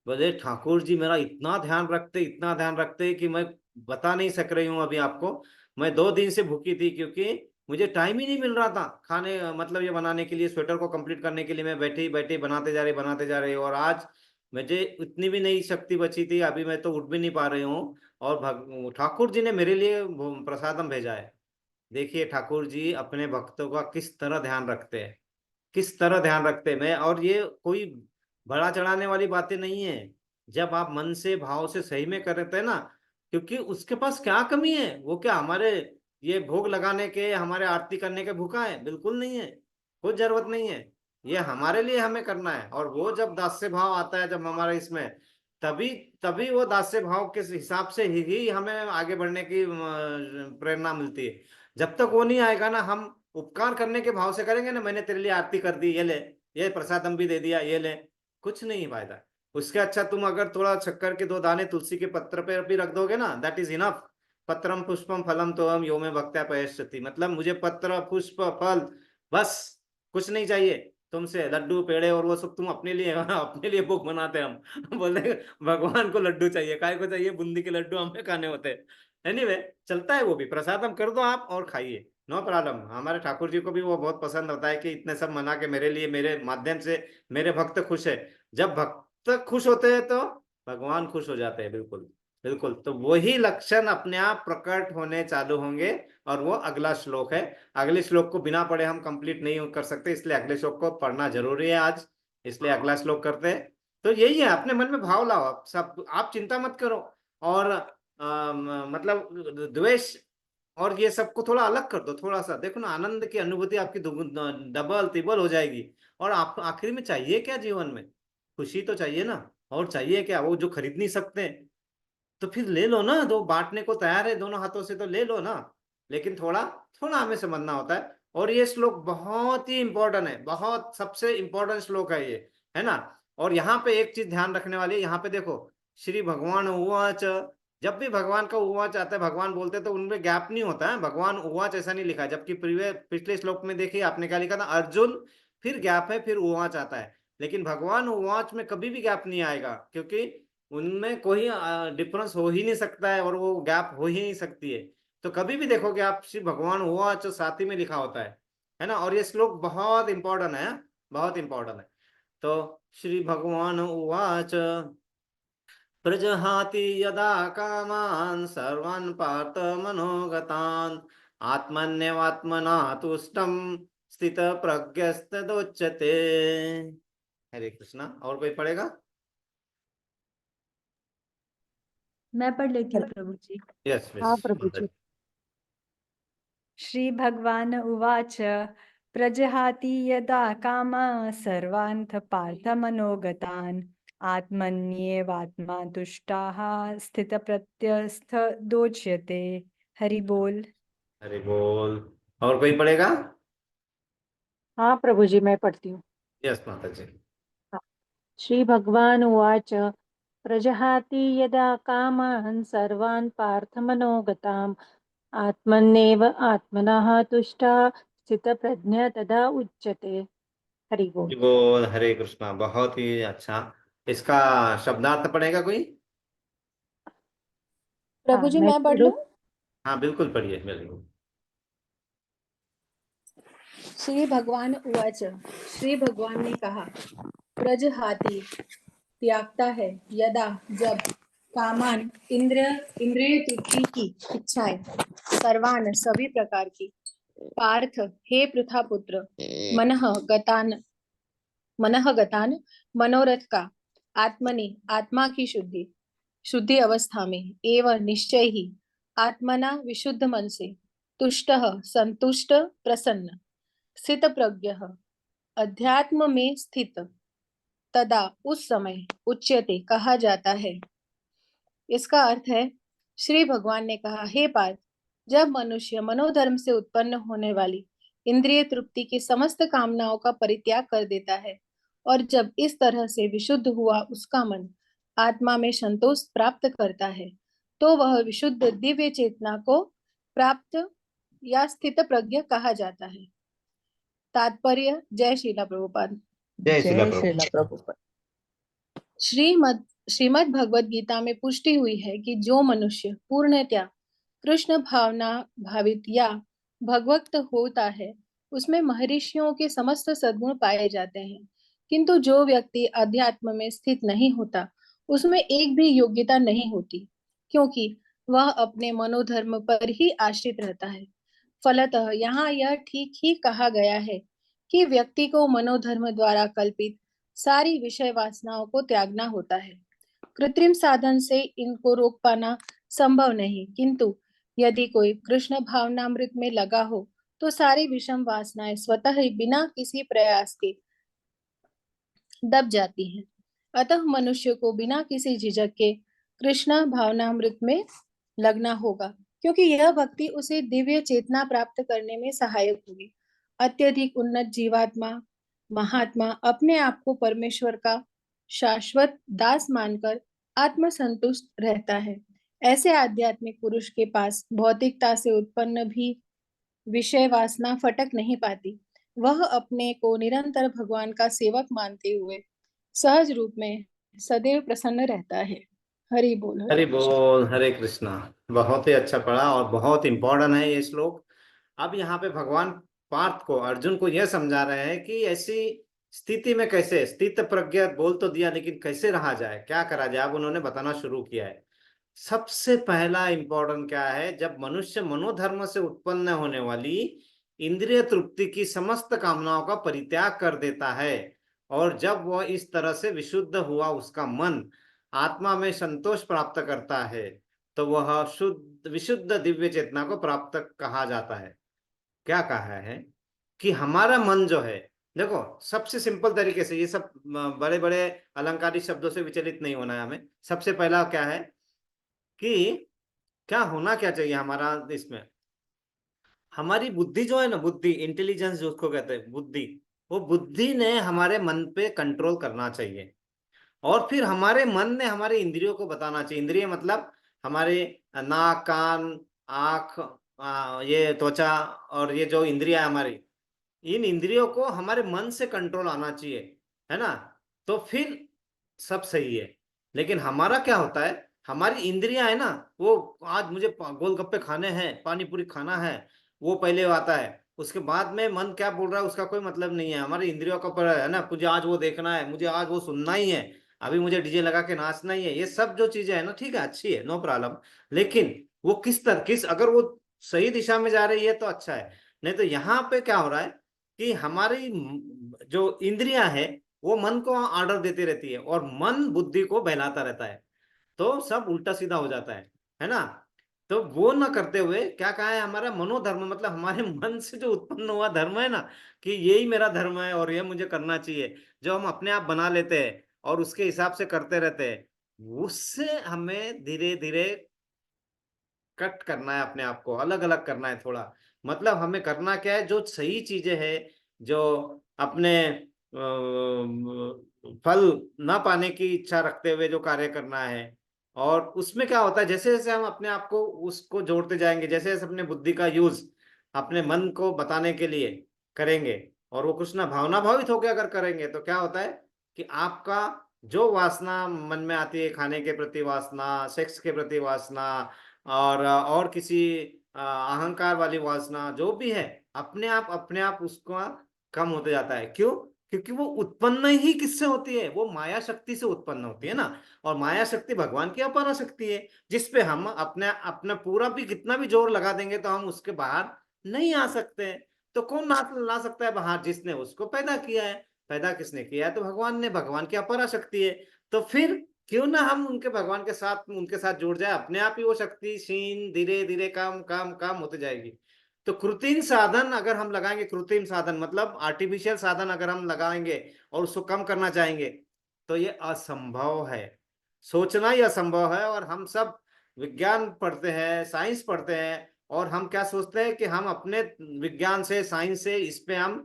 बोले ठाकुर जी मेरा इतना ध्यान रखते, इतना ध्यान रखते कि मैं बता नहीं सक रही हूँ अभी आपको। मैं 2 दिन से भूखी थी, क्योंकि मुझे टाइम ही नहीं मिल रहा था खाने, मतलब ये बनाने के लिए, स्वेटर को कंप्लीट करने के लिए मैं बैठी बैठी बनाते जा रही, और आज मुझे इतनी भी नहीं शक्ति बची थी, अभी मैं तो उठ भी नहीं पा रही हूँ। और ठाकुर जी ने मेरे लिए प्रसादम भेजा है। देखिए ठाकुर जी अपने भक्तों का किस तरह ध्यान रखते हैं, किस तरह ध्यान रखते हैं। मैं, और ये कोई बड़ा चढ़ाने वाली बातें नहीं है, जब आप मन से भाव से सही में करते हैं ना, क्योंकि उसके पास क्या कमी है, वो क्या हमारे ये भोग लगाने के, हमारे आरती करने के भूखा है? बिल्कुल नहीं है, कोई जरूरत नहीं है। ये हमारे लिए हमें करना है, और वो जब दास्य भाव आता है जब हमारा इसमें, तभी तभी वो दास्य भाव के हिसाब से ही हमें आगे बढ़ने की प्रेरणा मिलती है। जब तक वो नहीं आएगा ना, हम उपकार करने के भाव से करेंगे ना, मैंने तेरे लिए आरती कर दी, ये ले, ये प्रसादम भी दे दिया, ये ले, कुछ नहीं फायदा। उसके अच्छा तुम अगर थोड़ा शक्कर के 2 दाने तुलसी के पत्र पे भी रख दोगे ना, दैट इज इनफ। पत्रम पुष्पम फलम तो हम यो में भक्त्या पयश्चति, मतलब मुझे पत्र पुष्प फल बस, कुछ नहीं चाहिए तुमसे। लड्डू पेड़े और वो सब तुम अपने लिए अपने लिए भोग बनाते हैं हम बोले भगवान को लड्डू चाहिए, काय को चाहिए, बूंदी के लड्डू हमें खाने होते हैं। एनीवे चलता है, वो भी प्रसादम कर दो आप और खाइए, नो प्रॉब्लम। हमारे ठाकुर जी को भी वो बहुत पसंद होता है कि इतने सब मना के मेरे लिए, मेरे माध्यम से मेरे भक्त खुश है। जब भक्त खुश होते हैं तो भगवान खुश हो जाते हैं, बिल्कुल बिल्कुल। तो वही लक्षण अपने आप प्रकट होने चालू होंगे, और वो अगला श्लोक है। अगले श्लोक को बिना पढ़े हम कंप्लीट नहीं कर सकते, इसलिए अगले श्लोक को पढ़ना जरूरी है आज, इसलिए अगला श्लोक करते हैं। तो यही है, अपने मन में भाव लाओ, आप सब, आप चिंता मत करो। और मतलब द्वेष और ये सबको थोड़ा अलग कर दो, थोड़ा सा देखो ना, आनंद की अनुभूति आपकी डबल तिबल हो जाएगी। और आप आखिर में चाहिए क्या जीवन में? खुशी तो चाहिए ना, और चाहिए क्या, वो जो खरीद नहीं सकते, तो फिर ले लो ना, दो बांटने को तैयार है दोनों हाथों से, तो ले लो ना। लेकिन थोड़ा थोड़ा हमें समझना होता है। और ये श्लोक बहुत ही इंपॉर्टेंट है, बहुत सबसे इंपॉर्टेंट श्लोक है ये, है ना। और यहाँ पे एक चीज ध्यान रखने वाली है, यहाँ पे देखो, श्री भगवान उवाच, जब भी भगवान का उवाच आता है, भगवान बोलते हैं, तो उनमें गैप नहीं होता है, भगवान उवाच ऐसा नहीं लिखा है। जबकि पिछले श्लोक में देखिए आपने क्या लिखा था, अर्जुन, फिर गैप है, फिर उवाच आता है। लेकिन भगवान उवाच में कभी भी गैप नहीं आएगा, क्योंकि उनमें कोई डिफरेंस हो ही नहीं सकता है, और वो गैप हो ही नहीं सकती है। तो कभी भी देखोगे आप, श्री भगवान हुआ जो साथ ही में लिखा होता है ना। और ये श्लोक बहुत इंपॉर्टेंट है, बहुत इंपॉर्टेंट है। तो श्री भगवान उवाच, प्रजहाति यदा कामान् सर्वान् पार्थ मनोगतान्, आत्मन्यवात्मना तुष्टं स्थित प्रज्ञस्तदोच्यते। हरे कृष्णा। और कोई पढ़ेगा? मैं पढ़ लेती हूँ प्रभु जी। यस हाँ मिस प्रभु जी। श्री भगवान उवाच, प्रजहाति यदा कामा सर्वान्थ पार्थ मनोगतान्, आत्मन्येवात्मा तुष्टाः स्थितप्रत्यस्थदोच्यते। हरि बोल। हरि बोल। और कोई पढ़ेगा? हाँ प्रभु जी मैं पढ़ती हूँ। यस माता जी। श्री भगवान उवाच प्रजहाति यदा कामान् सर्वान् पार्थ मनोगताम् आत्मन्नेव आत्मनः तुष्टा स्थितप्रज्ञ तदा उच्यते। हरि बोल। हरि बोल। हरे कृष्णा। बहुत ही अच्छा। इसका शब्दार्थ पढ़ेगा कोई? हाँ प्रभु जी मैं मैं पढ़ पढ़ूँ? लूं। हाँ बिल्कुल पढ़िए, बिल्कुल। श्री भगवान उवाच, श्री भगवान ने कहा, प्रजहाति त्यागता है यदा जब कामान इंद्रिय तृप्ति की इच्छाएं सर्वान सभी प्रकार की पार्थ हे पृथा पुत्र मनः गतान मनोरथ का आत्मनि आत्मा की शुद्धि अवस्था में एवं निश्चय ही आत्मना विशुद्ध मन से तुष्टः संतुष्ट प्रसन्न स्थित प्रज्ञ अध्यात्म में स्थित तदा उस समय उच्यते कहा जाता है। इसका अर्थ है, श्री भगवान ने कहा, हे पार्थ, जब मनुष्य मनोधर्म से उत्पन्न होने वाली इंद्रिय तृप्ति की समस्त कामनाओं का परित्याग कर देता है और जब इस तरह से विशुद्ध हुआ उसका मन आत्मा में संतोष प्राप्त करता है तो वह विशुद्ध दिव्य चेतना को प्राप्त या स्थित प्रज्ञ कहा जाता है। तात्पर्य। जय श्रीला प्रभुपाद। जय श्रीला जय श्रीला प्रभु। प्रभुपाद। श्रीमद् भगवद गीता में पुष्टि हुई है कि जो मनुष्य पूर्णतया कृष्ण भावना भावित या भगवत होता है उसमें महर्षियों के समस्त सद्गुण पाए जाते हैं, किंतु जो व्यक्ति अध्यात्म में स्थित नहीं होता उसमें एक भी योग्यता नहीं होती, क्योंकि वह अपने मनोधर्म पर ही आश्रित रहता है। फलतः यहाँ यह ठीक ही कहा गया है कि व्यक्ति को मनोधर्म द्वारा कल्पित सारी विषय वासनाओं को त्यागना होता है। कृत्रिम साधन से इनको रोक पाना संभव नहीं, किंतु यदि कोई कृष्ण भावनामृत में लगा हो तो सारी विषम वासनाएं स्वतः ही बिना किसी प्रयास के दब जाती हैं। अतः मनुष्य को बिना किसी झिझक के कृष्ण भावनामृत में लगना होगा, क्योंकि यह भक्ति उसे दिव्य चेतना प्राप्त करने में सहायक होगी। अत्यधिक उन्नत जीवात्मा महात्मा अपने आप को परमेश्वर का शाश्वत दास मानकर आत्मसंतुष्ट रहता है। ऐसे आध्यात्मिक पुरुष के पास भौतिकता से उत्पन्न भी विषय वासना फटक नहीं पाती। वह अपने को निरंतर भगवान का सेवक मानते हुए सहज रूप में सदैव प्रसन्न रहता है। हरि बोल। हरि बोल। हरे कृष्णा। बहुत ही अच्छा पढ़ा और बहुत इंपॉर्टेंट है ये श्लोक। अब यहाँ पे भगवान पार्थ को, अर्जुन को यह समझा रहे हैं कि ऐसी स्थिति में कैसे स्थित प्रज्ञ बोल तो दिया, लेकिन कैसे रहा जाए, क्या करा जाए। अब उन्होंने बताना शुरू किया है। सबसे पहला इंपॉर्टेंट क्या है, जब मनुष्य मनोधर्म से उत्पन्न होने वाली इंद्रिय तृप्ति की समस्त कामनाओं का परित्याग कर देता है और जब वह इस तरह से विशुद्ध हुआ उसका मन आत्मा में संतोष प्राप्त करता है तो वह शुद्ध विशुद्ध दिव्य चेतना को प्राप्त कहा जाता है। क्या कहा है कि हमारा मन जो है, देखो सबसे सिंपल तरीके से, ये सब बड़े बड़े अलंकारिक शब्दों से विचलित नहीं होना है हमें। सबसे पहला क्या है कि क्या होना क्या चाहिए हमारा, इसमें हमारी बुद्धि जो है ना, बुद्धि इंटेलिजेंस जो उसको कहते हैं बुद्धि, वो बुद्धि ने हमारे मन पे कंट्रोल करना चाहिए और फिर हमारे मन ने हमारे इंद्रियों को बताना चाहिए। इंद्रिय मतलब हमारे नाक कान आँख ये त्वचा और ये जो इंद्रिया हमारी, इन इंद्रियों को हमारे मन से कंट्रोल आना चाहिए, है ना, तो फिर सब सही है। लेकिन हमारा क्या होता है, हमारी इंद्रियां है ना, वो आज मुझे गोलगप्पे खाने हैं, पानी पूरी खाना है, वो पहले आता है। उसके बाद में मन क्या बोल रहा है उसका कोई मतलब नहीं है। हमारी इंद्रियों का पर है ना, मुझे आज वो देखना है, मुझे आज वो सुनना ही है, अभी मुझे डीजे लगा के नाचना ही है। ये सब जो चीजें है ना, ठीक है, अच्छी है, नो प्रॉब्लम, लेकिन वो किस अगर वो सही दिशा में जा रही है तो अच्छा है। नहीं तो यहाँ पे क्या हो रहा है कि हमारी जो इंद्रियां है वो मन को ऑर्डर देती रहती है और मन बुद्धि को बहलाता रहता है, तो सब उल्टा सीधा हो जाता है ना। तो वो ना करते हुए क्या कहा है, हमारा मनोधर्म मतलब हमारे मन से जो उत्पन्न हुआ धर्म है ना, कि यही मेरा धर्म है और ये मुझे करना चाहिए, जो हम अपने आप बना लेते हैं और उसके हिसाब से करते रहते हैं, उससे हमें धीरे धीरे कट करना है, अपने आप को अलग अलग करना है थोड़ा। मतलब हमें करना क्या है, जो सही चीजें हैं, जो अपने फल ना पाने की इच्छा रखते हुए जो कार्य करना है, और उसमें क्या होता है, जैसे जैसे हम अपने आप को उसको जोड़ते जाएंगे, जैसे जैसे अपने बुद्धि का यूज अपने मन को बताने के लिए करेंगे, और वो कुछ ना भावना भावित होकर अगर करेंगे, तो क्या होता है कि आपका जो वासना मन में आती है, खाने के प्रति वासना, सेक्स के प्रति वासना, और किसी अहंकार वाली वासना जो भी है, अपने आप उसका कम होते जाता है। क्यों? क्योंकि वो उत्पन्न ही किससे होती है, वो माया शक्ति से उत्पन्न होती है ना। और माया शक्ति भगवान की अपार शक्ति है, जिसपे हम अपने अपना पूरा भी कितना भी जोर लगा देंगे तो हम उसके बाहर नहीं आ सकते। तो कौन ला सकता है बाहर? जिसने उसको पैदा किया है। पैदा किसने किया है? तो भगवान ने। भगवान की अपार शक्ति है। तो फिर क्यों ना हम उनके भगवान के साथ उनके साथ जुड़ जाए, अपने आप ही वो शक्ति क्षीण धीरे धीरे कम कम कम होते जाएगी। तो कृत्रिम साधन अगर हम लगाएंगे, कृत्रिम साधन मतलब आर्टिफिशियल साधन अगर हम लगाएंगे और उसको कम करना चाहेंगे, तो ये असंभव है। सोचना ही असंभव है। और हम सब विज्ञान पढ़ते हैं, साइंस पढ़ते हैं, और हम क्या सोचते हैं कि हम अपने विज्ञान से, साइंस से इस पे हम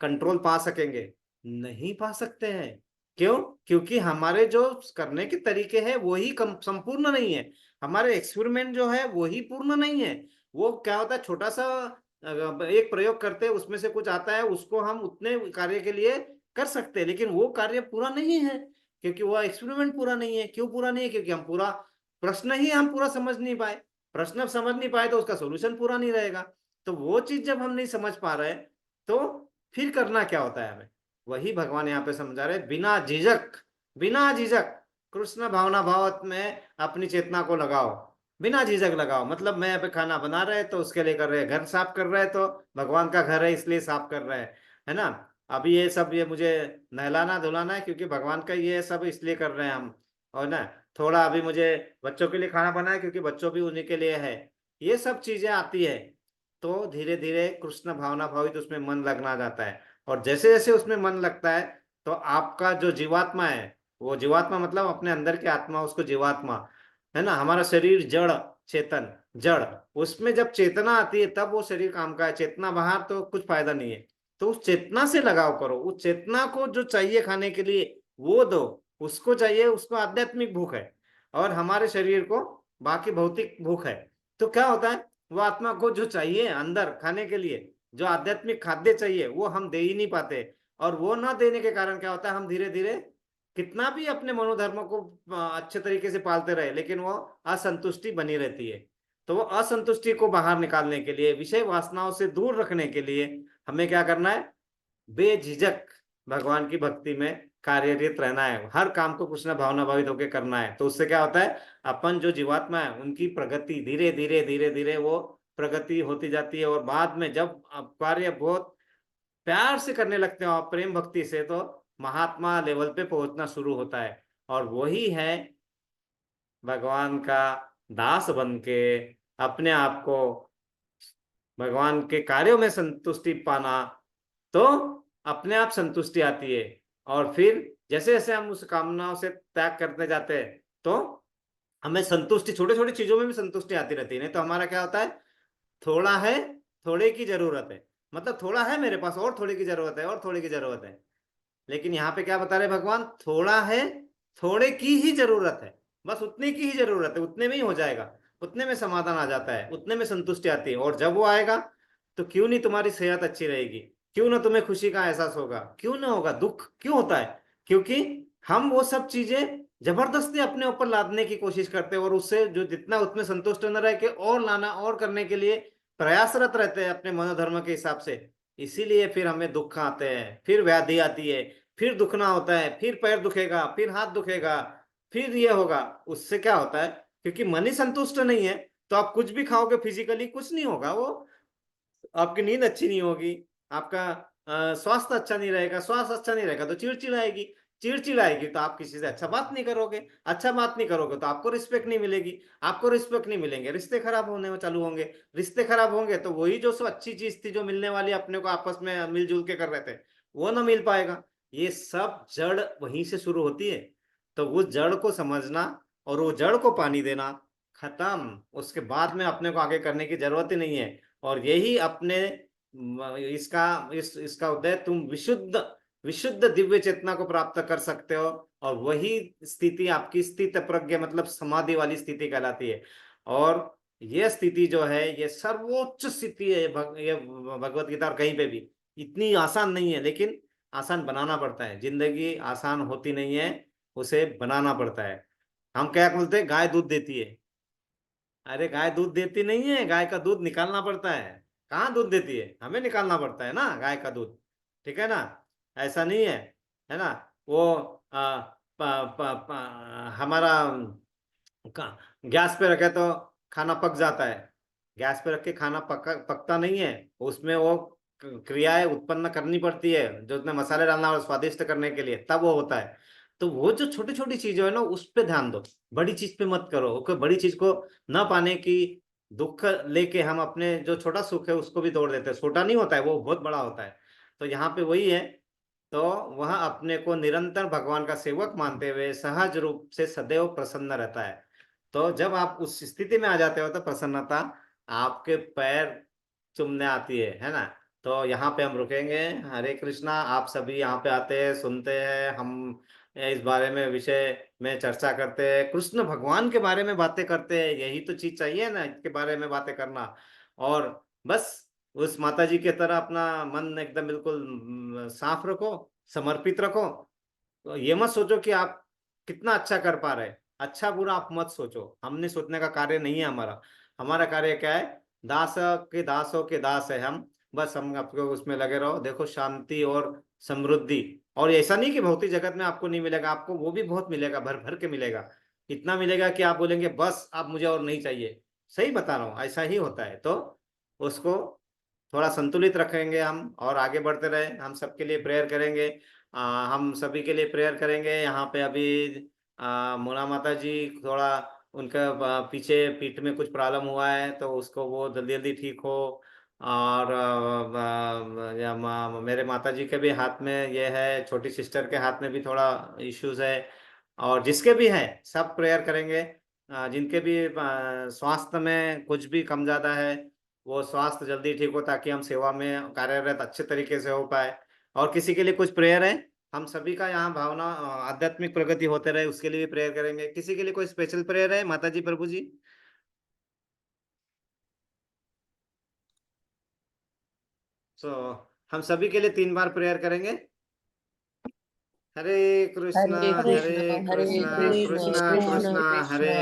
कंट्रोल पा सकेंगे। नहीं पा सकते हैं। क्यों? क्योंकि हमारे जो करने के तरीके हैं वो ही संपूर्ण नहीं है। हमारे एक्सपेरिमेंट जो है वो ही पूर्ण नहीं है। वो क्या होता है, छोटा सा एक प्रयोग करते हैं, उसमें से कुछ आता है, उसको हम उतने कार्य के लिए कर सकते हैं, लेकिन वो कार्य पूरा नहीं है, क्योंकि वो एक्सपेरिमेंट पूरा नहीं है। क्यों पूरा नहीं है? क्योंकि हम पूरा प्रश्न ही हम पूरा समझ नहीं पाए। प्रश्न समझ नहीं पाए तो उसका सोल्यूशन पूरा नहीं रहेगा। तो वो चीज जब हम नहीं समझ पा रहे, तो फिर करना क्या होता है हमें? वही भगवान यहाँ पे समझा रहे, बिना झिझक, बिना झिझक कृष्ण भावना भाव में अपनी चेतना को लगाओ। बिना झिझक लगाओ। मतलब मैं यहाँ पे खाना बना रहे तो उसके लिए कर रहे हैं, घर साफ कर रहे हैं तो भगवान का घर है इसलिए साफ कर रहे हैं, है ना। अभी ये सब, ये मुझे नहलाना धुलाना है क्योंकि भगवान का ये सब इसलिए कर रहे हैं हम, और ना थोड़ा अभी मुझे बच्चों के लिए खाना बनाना है क्योंकि बच्चों भी उन्हीं के लिए है। ये सब चीजें आती है, तो धीरे धीरे कृष्ण भावना भावित उसमें मन लगना जाता है। और जैसे जैसे उसमें मन लगता है, तो आपका जो जीवात्मा है, वो जीवात्मा मतलब अपने अंदर की आत्मा, उसको जीवात्मा, है ना। हमारा शरीर जड़, चेतन, जड़, उसमें जब चेतना आती है तब वो शरीर काम का है। चेतना बाहर तो कुछ फायदा नहीं है। तो उस चेतना से लगाव करो। उस चेतना को जो चाहिए खाने के लिए वो दो। उसको चाहिए, उसको आध्यात्मिक भूख है, और हमारे शरीर को बाकी भौतिक भूख है। तो क्या होता है, वो आत्मा को जो चाहिए अंदर खाने के लिए, जो आध्यात्मिक खाद्य चाहिए, वो हम दे ही नहीं पाते। और वो ना देने के कारण क्या होता है, हम धीरे धीरे कितना भी अपने मनोधर्म को अच्छे तरीके से पालते रहे, लेकिन वो असंतुष्टि बनी रहती है। तो वो असंतुष्टि को बाहर निकालने के लिए, विषय वासनाओं से दूर रखने के लिए हमें क्या करना है? बेझिझक भगवान की भक्ति में कार्यरत रहना है। हर काम को कृष्ण भावना भावित होकर करना है। तो उससे क्या होता है, अपन जो जीवात्मा है उनकी प्रगति धीरे धीरे धीरे धीरे वो प्रगति होती जाती है। और बाद में जब आप कार्य बहुत प्यार से करने लगते हो आप, प्रेम भक्ति से, तो महात्मा लेवल पे पहुंचना शुरू होता है। और वही है भगवान का दास बन के अपने आप को भगवान के कार्यों में संतुष्टि पाना। तो अपने आप संतुष्टि आती है। और फिर जैसे जैसे हम उस कामनाओं से त्याग करते जाते हैं, तो हमें संतुष्टि छोटे छोटे चीजों में भी संतुष्टि आती रहती है। नहीं तो हमारा क्या होता है, थोड़ा है, थोड़े की जरूरत है। मतलब थोड़ा है मेरे पास, और थोड़े की जरूरत है, और थोड़े की जरूरत है। लेकिन यहाँ पे क्या बता रहे भगवान, थोड़ा है, थोड़े की ही जरूरत है। बस उतने की ही जरूरत है, उतने में ही हो जाएगा। उतने में समाधान आ जाता है, उतने में संतुष्टि आती है। और जब वो आएगा तो क्यों नहीं तुम्हारी सेहत अच्छी रहेगी, क्यों ना तुम्हें खुशी का एहसास होगा, क्यों ना होगा, दुख क्यों होता है? क्योंकि हम वो सब चीजें जबरदस्ती अपने ऊपर लादने की कोशिश करते हैं, और उससे जो जितना उसमें संतुष्ट न रह के और लाना और करने के लिए प्रयासरत रहते हैं अपने मनोधर्म के हिसाब से। इसीलिए फिर हमें दुख आते हैं, फिर व्याधि आती है, फिर दुखना होता है, फिर पैर दुखेगा, फिर हाथ दुखेगा, फिर ये होगा। उससे क्या होता है, क्योंकि मन ही संतुष्ट नहीं है, तो आप कुछ भी खाओगे फिजिकली कुछ नहीं होगा। वो आपकी नींद अच्छी नहीं होगी, आपका स्वास्थ्य अच्छा नहीं रहेगा, स्वास्थ्य अच्छा नहीं रहेगा तो चिड़चिड़ आएगी, चिड़चिड़ आएगी तो आप किसी से अच्छा बात नहीं करोगे, अच्छा बात नहीं करोगे तो आपको रिस्पेक्ट नहीं मिलेगी, आपको रिस्पेक्ट नहीं मिलेंगे, रिश्ते खराब होने में चालू होंगे, रिश्ते खराब होंगे तो वही जो सब अच्छी चीज थी जो मिलने वाली अपने को आपस में मिलजुल के कर रहे थे, वो ना मिल पाएगा। ये सब जड़ वहीं से शुरू होती है। तो उस जड़ को समझना और वो जड़ को पानी देना, खत्म। उसके बाद में अपने को आगे करने की जरूरत ही नहीं है। और यही अपने इसका उदय, तुम विशुद्ध विशुद्ध दिव्य चेतना को प्राप्त कर सकते हो। और वही स्थिति आपकी स्थित प्रज्ञ मतलब समाधि वाली स्थिति कहलाती है। और यह स्थिति जो है ये सर्वोच्च स्थिति है। ये भगवत गीता और कहीं पे भी इतनी आसान नहीं है, लेकिन आसान बनाना पड़ता है। जिंदगी आसान होती नहीं है, उसे बनाना पड़ता है। हम क्या बोलते हैं, गाय दूध देती है। अरे गाय दूध देती नहीं है, गाय का दूध निकालना पड़ता है। कहाँ दूध देती है, हमें निकालना पड़ता है ना गाय का दूध। ठीक है ना, ऐसा नहीं है ना। वो आ, प, प, प, हमारा गैस पे रखे तो खाना पक जाता है। गैस पे रख के खाना पकता नहीं है, उसमें वो क्रियाएं उत्पन्न करनी पड़ती है, जो उसमें मसाले डालना और स्वादिष्ट करने के लिए, तब वो होता है। तो वो जो छोटी छोटी चीजें है ना, उस पे ध्यान दो, बड़ी चीज पे मत करो। कोई बड़ी चीज को न पाने की दुख लेके हम अपने जो छोटा सुख है उसको भी तोड़ देते हैं। छोटा नहीं होता है, वो बहुत बड़ा होता है। तो यहाँ पे वही है। तो वह अपने को निरंतर भगवान का सेवक मानते हुए सहज रूप से सदैव प्रसन्न रहता है। तो जब आप उस स्थिति में आ जाते हो तो प्रसन्नता आपके पैर चूमने आती है ना। तो यहाँ पे हम रुकेंगे। हरे कृष्णा। आप सभी यहाँ पे आते हैं, सुनते हैं, हम इस बारे में विषय में चर्चा करते हैं, कृष्ण भगवान के बारे में बातें करते हैं। यही तो चीज चाहिए ना, इसके बारे में बातें करना। और बस उस माता जी की तरह अपना मन एकदम बिल्कुल साफ रखो, समर्पित रखो। तो ये मत सोचो कि आप कितना अच्छा कर पा रहे। अच्छा बुरा आप मत सोचो, हमने सोचने का कार्य नहीं है हमारा। हमारा कार्य क्या है, दास के दासों के दास है हम। बस हम आपको उसमें लगे रहो, देखो शांति और समृद्धि। और ऐसा नहीं कि भौतिक जगत में आपको नहीं मिलेगा, आपको वो भी बहुत मिलेगा, भर भर के मिलेगा। इतना मिलेगा कि आप बोलेंगे बस अब मुझे और नहीं चाहिए। सही बता रहा हूँ, ऐसा ही होता है। तो उसको थोड़ा संतुलित रखेंगे हम और आगे बढ़ते रहे। हम सबके लिए प्रेयर करेंगे। हम सभी के लिए प्रेयर करेंगे। यहाँ पे अभी मोना माता जी थोड़ा उनका पीछे पीठ में कुछ प्रॉब्लम हुआ है, तो उसको वो जल्दी जल्दी ठीक हो। और मेरे माता जी के भी हाथ में ये है, छोटी सिस्टर के हाथ में भी थोड़ा इश्यूज है। और जिसके भी है सब प्रेयर करेंगे। जिनके भी स्वास्थ्य में कुछ भी कम ज्यादा है, वो स्वास्थ्य जल्दी ठीक हो, ताकि हम सेवा में कार्यरत अच्छे तरीके से हो पाए। और किसी के लिए कुछ प्रेयर है, हम सभी का यहाँ भावना आध्यात्मिक प्रगति होते रहे, उसके लिए भी प्रेयर करेंगे। किसी के लिए कोई स्पेशल प्रेयर है माता जी, प्रभु जी? तो हम सभी के लिए 3 बार प्रेयर करेंगे। हरे कृष्णा हरे हरे कृष्णा हरे कृष्णा कृष्णा कृष्णा कृष्ण हरे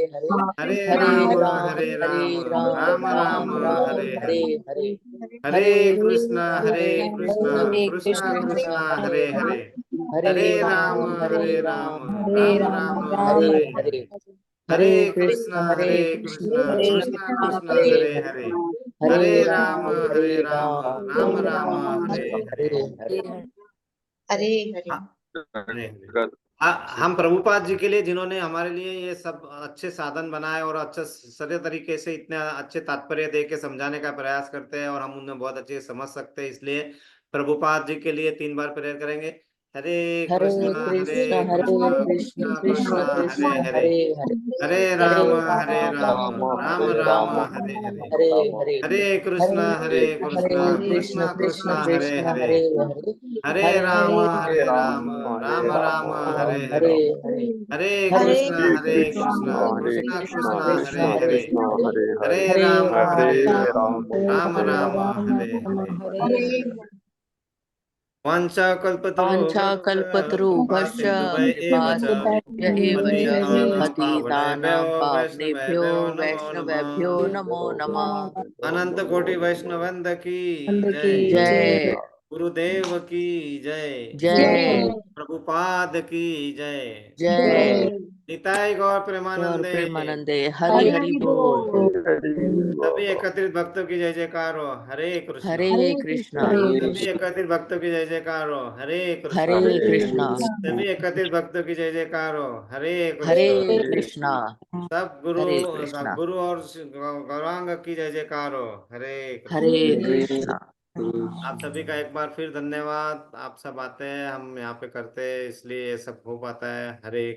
कृष्ण हरे, हरे हरे हरे हरे राम राम हरे राम, हरे राम राम राम राम राम हरे हरे हरे। हरे हरे हरे कृष्णा हरे कृष्णा हरे कृष्णा कृष्ण कृष्ण कृष्णा हरे हरे हरे हरे, हरे हरे राम राम हरे हरे राम, राम राम हरे राम राम हरे हरे हरे। हरे हरे हरे कृष्णा कृष्ण हरे हरे कृष्णा कृष्ण कृष्ण कृष्णा कृष्ण कृष्णा हरे हरे हरे हरे, हरे हरे राम राम हरे हरे राम, राम राम राम राम राम हरे हरे। हरे हरे हरे हरे। हाँ, हरे हरे। हम प्रभुपाद जी के लिए, जिन्होंने हमारे लिए ये सब अच्छे साधन बनाए और अच्छे सरल तरीके से इतने अच्छे तात्पर्य दे के समझाने का प्रयास करते हैं, और हम उन्हें बहुत अच्छे से समझ सकते हैं, इसलिए प्रभुपाद जी के लिए 3 बार प्रेयर करेंगे। हरे हरे कृष्णा कृष्ण कृष्णा कृष्ण कृष्णा कृष्ण कृष्णा कृष्ण हरे हरे, हरे हरे हरे हरे राम राम राम हरे राम राम हरे हरे, हरे हरे हरे कृष्णा हरे कृष्ण कृष्णा कृष्ण कृष्णा हरे कृष्ण हरे, हरे हरे हरे हरे राम राम राम हरे हरे हरे, हरे हरे हरे कृष्णा कृष्णा कृष्ण कृष्णा कृष्ण हरे हरे हरे, हरे हरे हरे राम राम हरे हरे। वाञ्छाकल्पतरुभ्यश्च वाञ्छाकल्पतरुभ्यश्च कृपा कृपा एव च, सिन्धुभ्य एव च पतितानां पतितानां पावनेभ्यो पावनेभ्यो वैष्णवेभ्यो नमो वैष्णवेभ्यो नमः। नमो नमः। अनंत कोटि वैष्णवंद की की जय, जय गुरुदेव की जय, जय प्रभुपाद की जय, जय निताई गौर गौर प्रेमानंदे। प्रेमानंदे हरि हरि बोल। सभी एकत्रित भक्तों की जय जयकार हो, हरे कृष्णा। हरे कृष्णा सभी एकत्रित भक्तों की जय जयकार हो, हरे कृष्णा। हरे कृष्णा सभी एकत्रित भक्तों की जय जयकार हो, हरे हरे कृष्णा। कृष्णा सब गुरु हरे कृष्णा गुरु और गौरांग की जय जयकार हो, हरे हरे कृष्णा। कृष्णा आप सभी का एक बार फिर धन्यवाद। आप सब आते हैं, हम यहाँ पे करते हैं, इसलिए ये सब हो पाता है। हरे